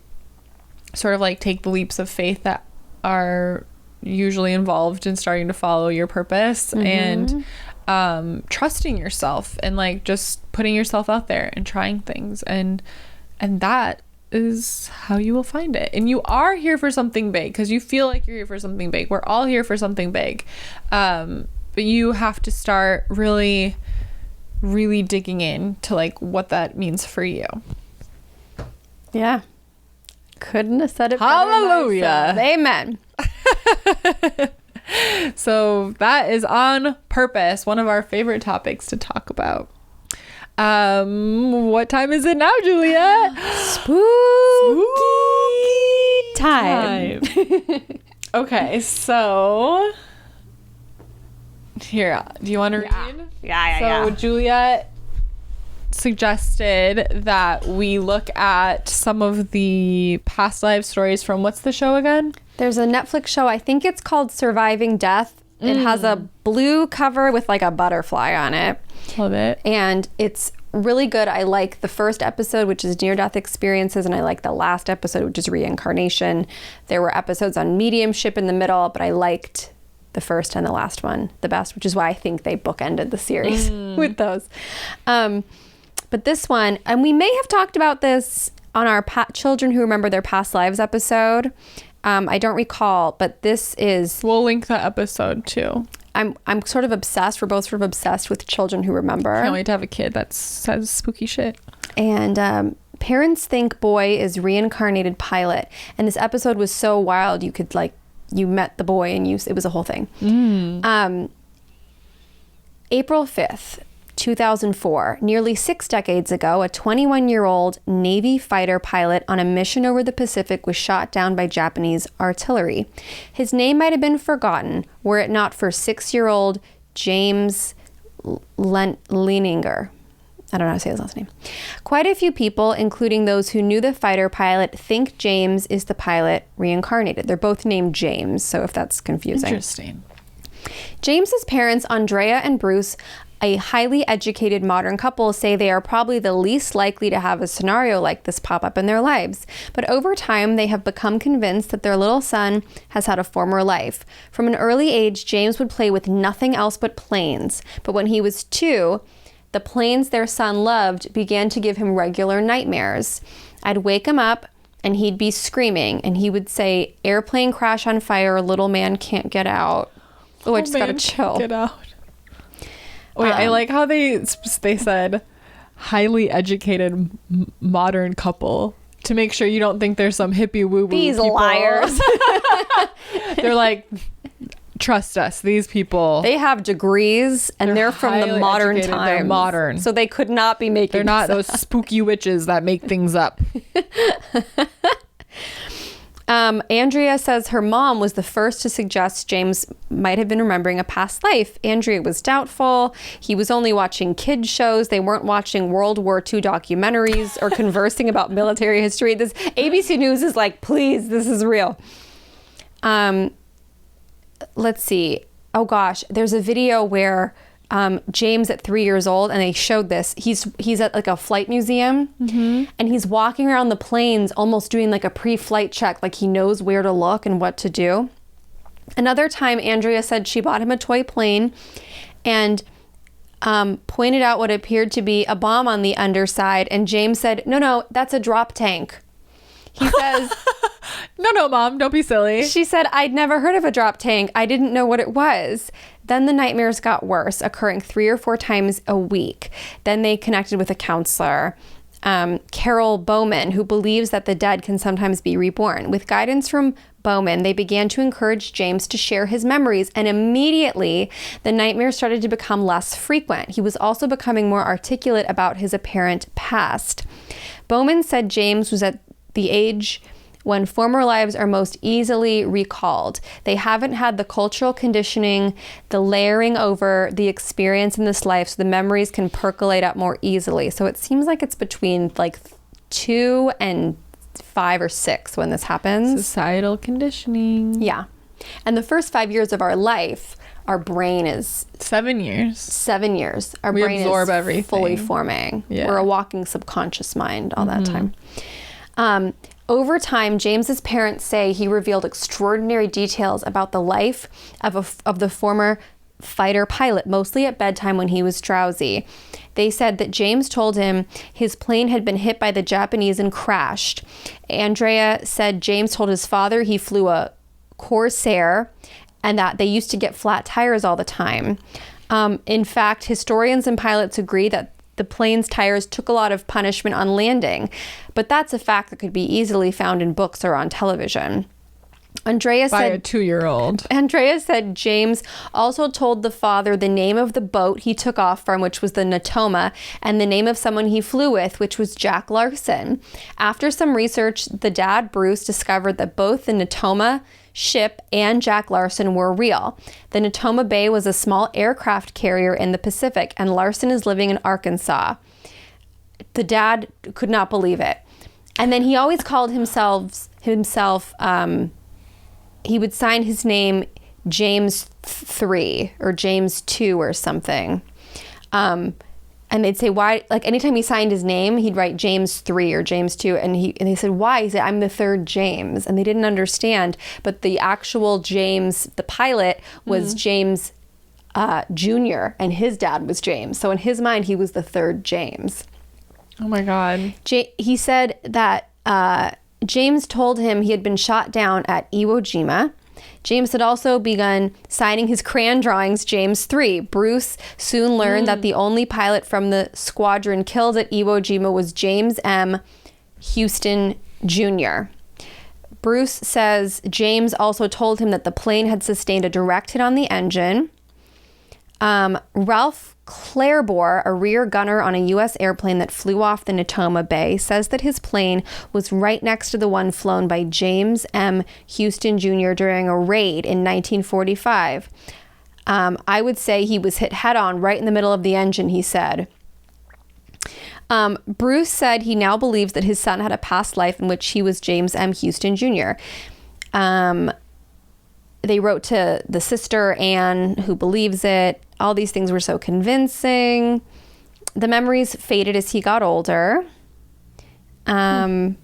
sort of like take the leaps of faith that are usually involved in starting to follow your purpose, and trusting yourself and like just putting yourself out there and trying things, and that is how you will find it. And you are here for something big because you feel like you're here for something big. We're all here for something big, but you have to start really digging in to like what that means for you. Yeah, couldn't have said it better. Hallelujah. Amen. So that is on purpose, one of our favorite topics to talk about. What time is it now, Juliet? Spooky time. Okay, so here, do you want to read? Yeah. So Juliet suggested that we look at some of the past life stories from, what's the show again? There's a Netflix show, I think it's called Surviving Death. It has a blue cover with like a butterfly on it. Love it. And it's really good. I like the first episode, which is near-death experiences, and I like the last episode, which is reincarnation. There were episodes on mediumship in the middle, but I liked the first and the last one the best, which is why I think they bookended the series with those. But this one, and we may have talked about this on our Children Who Remember Their Past Lives episode. I don't recall, but this is... We'll link that episode too. I'm sort of obsessed. We're both sort of obsessed with Children Who Remember. Can't wait to have a kid that says spooky shit. And parents think boy is reincarnated pilot. And this episode was so wild. You could like, you met the boy and it was a whole thing. April 5th, 2004, nearly 6 decades ago, a 21-year-old Navy fighter pilot on a mission over the Pacific was shot down by Japanese artillery. His name might have been forgotten were it not for 6-year-old James Leininger. I don't know how to say his last name. Quite a few people, including those who knew the fighter pilot, think James is the pilot reincarnated. They're both named James, so if that's confusing. Interesting. James's parents, Andrea and Bruce, a highly educated modern couple, say they are probably the least likely to have a scenario like this pop up in their lives. But over time, they have become convinced that their little son has had a former life. From an early age, James would play with nothing else but planes. But when he was 2, the planes their son loved began to give him regular nightmares. I'd wake him up and he'd be screaming and he would say, "Airplane crash on fire, little man can't get out." Oh, I just gotta chill. Get out. Wait, I like how they said highly educated modern couple to make sure you don't think there's some hippie woo-woo These people. liars. They're like, trust us, these people. They have degrees and they're from the modern educated, times. they're modern. So they could not be making They're not those spooky witches that make things up. Andrea says her mom was the first to suggest James might have been remembering a past life. Andrea was doubtful. He was only watching kids shows. They weren't watching World War II documentaries or conversing about military history. This ABC News is like, please, this is real. Let's see. Oh gosh, there's a video where James at 3 years old, and they showed this. He's at like a flight museum, and he's walking around the planes almost doing like a pre-flight check, like he knows where to look and what to do. Another time, Andrea said she bought him a toy plane and pointed out what appeared to be a bomb on the underside, and James said, no, that's a drop tank. He says, no, Mom, don't be silly. She said, I'd never heard of a drop tank. I didn't know what it was. Then the nightmares got worse, occurring 3 or 4 times a week. Then they connected with a counselor, Carol Bowman, who believes that the dead can sometimes be reborn. With guidance from Bowman, they began to encourage James to share his memories, and immediately the nightmares started to become less frequent. He was also becoming more articulate about his apparent past. Bowman said James was at the age when former lives are most easily recalled. They haven't had the cultural conditioning, the layering over the experience in this life, so the memories can percolate up more easily. So it seems like it's between like 2 and 5 or 6 when this happens. Societal conditioning. Yeah. And the first 5 years of our life, our brain is 7 years. 7 years. Our We brain absorb is everything. fully forming. Yeah. We're a walking subconscious mind all that time. Over time, James's parents say he revealed extraordinary details about the life of the former fighter pilot, mostly at bedtime when he was drowsy. They said that James told him his plane had been hit by the Japanese and crashed. Andrea said James told his father he flew a Corsair and that they used to get flat tires all the time. In fact, historians and pilots agree that the plane's tires took a lot of punishment on landing, but that's a fact that could be easily found in books or on television. Andrea By said a 2-year-old. Andrea said James also told the father the name of the boat he took off from, which was the Natoma, and the name of someone he flew with, which was Jack Larson. After some research, the dad, Bruce, discovered that both the Natoma ship and Jack Larson were real. The Natoma Bay was a small aircraft carrier in the Pacific, and Larson is living in Arkansas. The dad could not believe it. And then he always called himself he would sign his name James 3 or James 2 or something. And they'd say, why? Like anytime he signed his name, he'd write James 3 or James 2. And they said, why? He said, I'm the third James. And they didn't understand. But the actual James, the pilot, was James Jr. and his dad was James. So in his mind, he was the third James. Oh my God. He said that James told him he had been shot down at Iwo Jima. James had also begun signing his crayon drawings James 3. Bruce soon learned that the only pilot from the squadron killed at Iwo Jima was James M. Houston Jr. Bruce says James also told him that the plane had sustained a direct hit on the engine. Ralph Claiborne, a rear gunner on a U.S. airplane that flew off the Natoma Bay, says that his plane was right next to the one flown by James M. Houston Jr. during a raid in 1945. I would say he was hit head-on right in the middle of the engine, he said. Bruce said he now believes that his son had a past life in which he was James M. Houston Jr. They wrote to the sister, Anne, who believes it. All these things were so convincing. The memories faded as he got older. But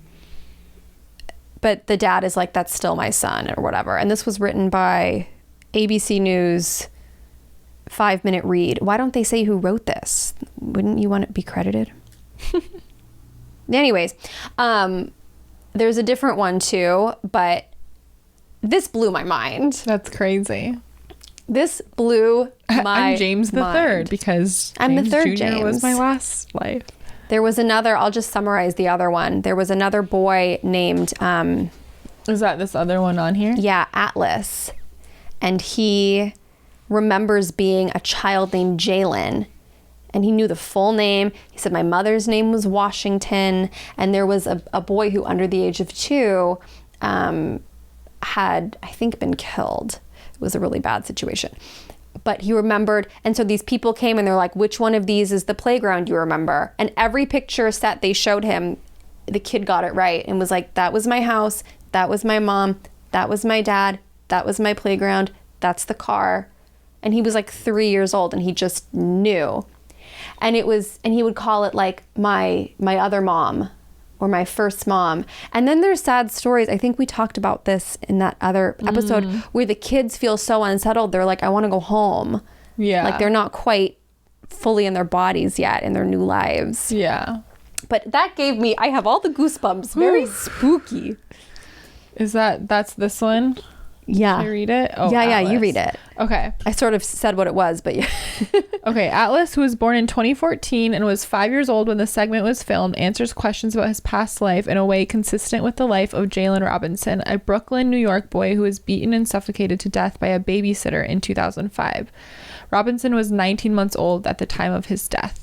the dad is like, that's still my son or whatever. And this was written by ABC News 5-minute read. Why don't they say who wrote this? Wouldn't you want to be credited? Anyways, there's a different one too, but this blew my mind. That's crazy. This blew my I'm James the mind. Third because I'm the James third Jr. James. was my last life. There was another, I'll just summarize the other one. There was another boy named, Is that this other one on here? yeah, Atlas. And he remembers being a child named Jalen. And he knew the full name. He said, my mother's name was Washington. And there was a boy who under the age of 2 had, I think, been killed. It was a really bad situation. But he remembered, and so these people came and they're like, which one of these is the playground you remember? And every picture set they showed him, the kid got it right and was like, that was my house, that was my mom, that was my dad, that was my playground, that's the car. and he was like 3 years old, and he just knew. And he would call it like my other mom or my first mom. And then there's sad stories. I think we talked about this in that other episode where the kids feel so unsettled. They're like, I want to go home. Yeah. Like they're not quite fully in their bodies yet in their new lives. Yeah. But that gave me, I have all the goosebumps. Very spooky. That's this one? Yeah. Can I read it? Oh, yeah, Atlas. you read it. Okay. I sort of said what it was, but yeah. Okay, Atlas, who was born in 2014 and was 5 years old when the segment was filmed, answers questions about his past life in a way consistent with the life of Jalen Robinson, a Brooklyn, New York boy who was beaten and suffocated to death by a babysitter in 2005. Robinson was 19 months old at the time of his death.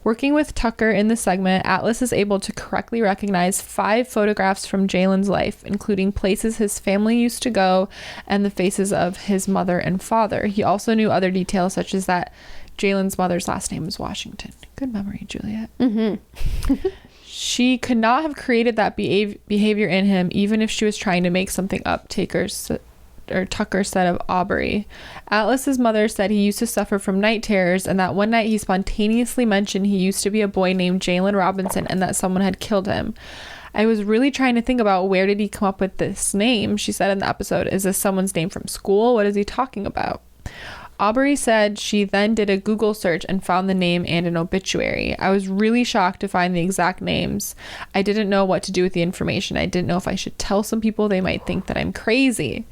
Working with Tucker in the segment, Atlas is able to correctly recognize 5 photographs from Jalen's life, including places his family used to go and the faces of his mother and father. He also knew other details, such as that Jalen's mother's last name was Washington. Good memory, Juliet. She could not have created that behavior in him, even if she was trying to make something up, Tucker said of Aubrey. Atlas's mother said he used to suffer from night terrors, and that one night he spontaneously mentioned he used to be a boy named Jalen Robinson and that someone had killed him. I was really trying to think about where did he come up with this name, she said in the episode. Is this someone's name from school? What is he talking about? Aubrey said she then did a Google search and found the name and an obituary. I was really shocked to find the exact names. I didn't know what to do with the information. I didn't know if I should tell some people. They might think that I'm crazy.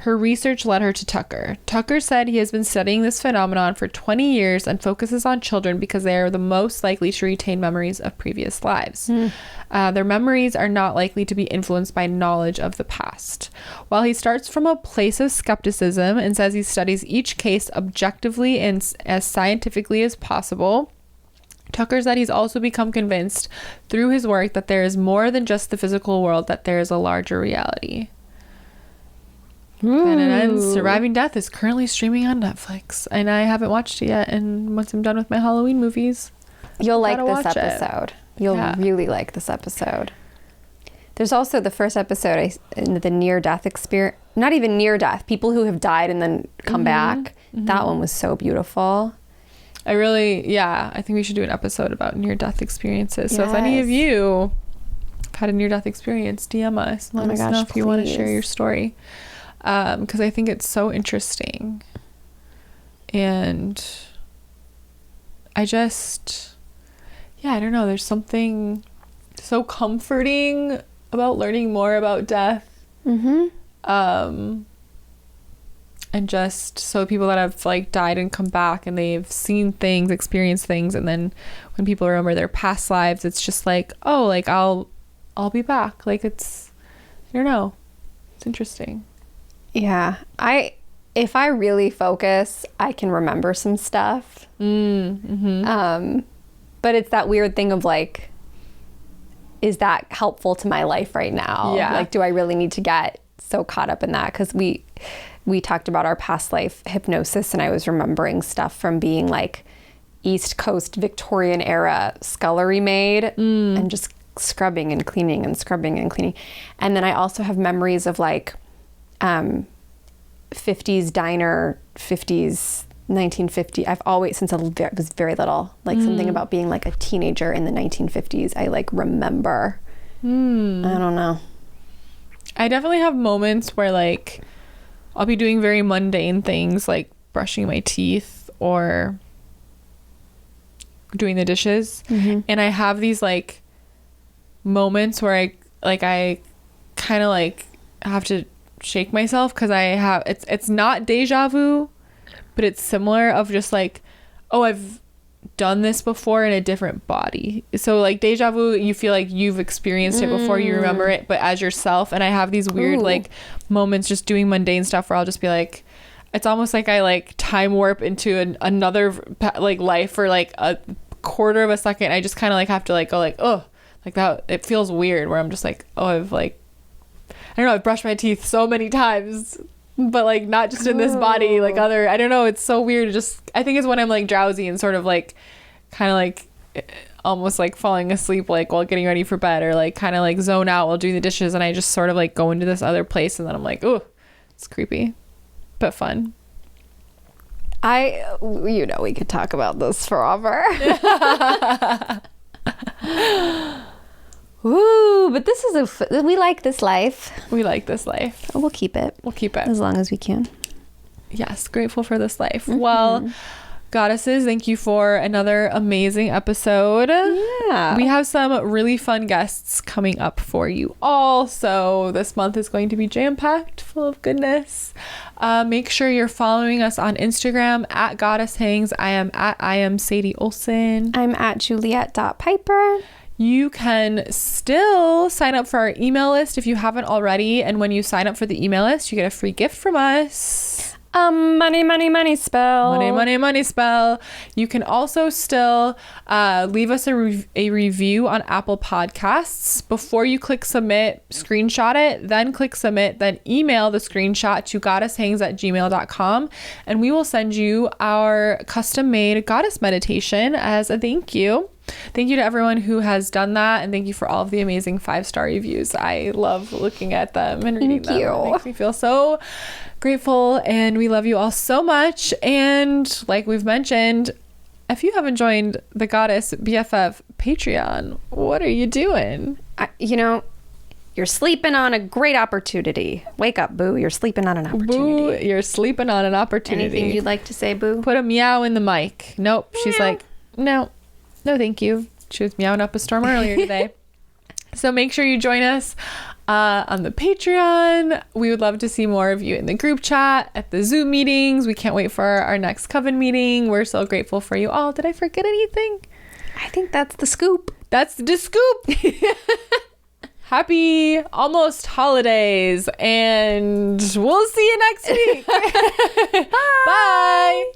Her research led her to Tucker. Tucker said he has been studying this phenomenon for 20 years and focuses on children because they are the most likely to retain memories of previous lives. Their memories are not likely to be influenced by knowledge of the past. While he starts from a place of skepticism and says he studies each case objectively and as scientifically as possible, Tucker said he's also become convinced through his work that there is more than just the physical world, that there is a larger reality. Then it ends. Surviving Death is currently streaming on Netflix, and I haven't watched it yet. And once I'm done with my Halloween movies, you'll like this episode. You'll really like this episode. There's also the first episode, the near-death experience. Not even near-death. People who have died and then come back. That one was so beautiful. I think we should do an episode about near-death experiences. So if any of you have had a near-death experience, DM us. Let us know if you want to share your story. Because I think it's so interesting, and I don't know, there's something so comforting about learning more about death. And just so people that have like died and come back and they've seen things, experienced things, and then when people remember their past lives, it's just like, oh, like I'll be back. Like it's, I don't know, it's interesting. Yeah, if I really focus, I can remember some stuff. But it's that weird thing of like, is that helpful to my life right now? Yeah. Like, do I really need to get so caught up in that? Because we talked about our past life hypnosis, and I was remembering stuff from being like East Coast Victorian era scullery maid and just scrubbing and cleaning and scrubbing and cleaning. And then I also have memories of like 50s diner, 1950. I've always, since I was very little, like something about being like a teenager in the 1950s, I like remember. I don't know. I definitely have moments where like I'll be doing very mundane things like brushing my teeth or doing the dishes, and I have these like moments where I kind of like have to shake myself because I have it's not deja vu, but it's similar of just like, oh, I've done this before in a different body. So like deja vu, you feel like you've experienced it before, you remember it but as yourself. And I have these weird like moments just doing mundane stuff where I'll just be like, it's almost like I like time warp into another like life for like a quarter of a second. I just kind of like have to like go like, oh, like that. It feels weird where I'm just like, oh, I've like, I don't know, I've brushed my teeth so many times, but like not just in this body, like other, I don't know, it's so weird. Just, I think it's when I'm like drowsy and sort of like kind of like almost like falling asleep like while getting ready for bed, or like kind of like zone out while doing the dishes, and I just sort of like go into this other place, and then I'm like, oh, it's creepy but fun. We could talk about this forever. Ooh, but this is we like this life. We like this life. We'll keep it. We'll keep it. As long as we can. Yes, grateful for this life. Well, goddesses, thank you for another amazing episode. Yeah. We have some really fun guests coming up for you all. So this month is going to be jam-packed, full of goodness. Make sure you're following us on Instagram at Goddess Hangs. I am Sadie Olson. I'm at Juliet.Piper. You can still sign up for our email list if you haven't already. And when you sign up for the email list, you get a free gift from us. Money spell. Money spell. You can also still leave us a review on Apple Podcasts. Before you click submit, screenshot it, then click submit, then email the screenshot to goddesshangs@gmail.com, and we will send you our custom-made goddess meditation as a thank you. Thank you to everyone who has done that, and thank you for all of the amazing 5-star reviews. I love looking at them and reading them. It makes me feel so grateful, and we love you all so much. And like we've mentioned, if you haven't joined the Goddess BFF Patreon, what are you doing? You're sleeping on a great opportunity. Wake up, Boo. You're sleeping on an opportunity. Boo, you're sleeping on an opportunity. Anything you'd like to say, Boo? Put a meow in the mic. Nope. Meow. She's like, no, thank you. She was meowing up a storm earlier today. So make sure you join us on the Patreon. We would love to see more of you in the group chat, at the Zoom meetings. We can't wait for our next Coven meeting. We're so grateful for you all. Did I forget anything? I think that's the scoop. That's the scoop. Happy almost holidays, and we'll see you next week. Bye.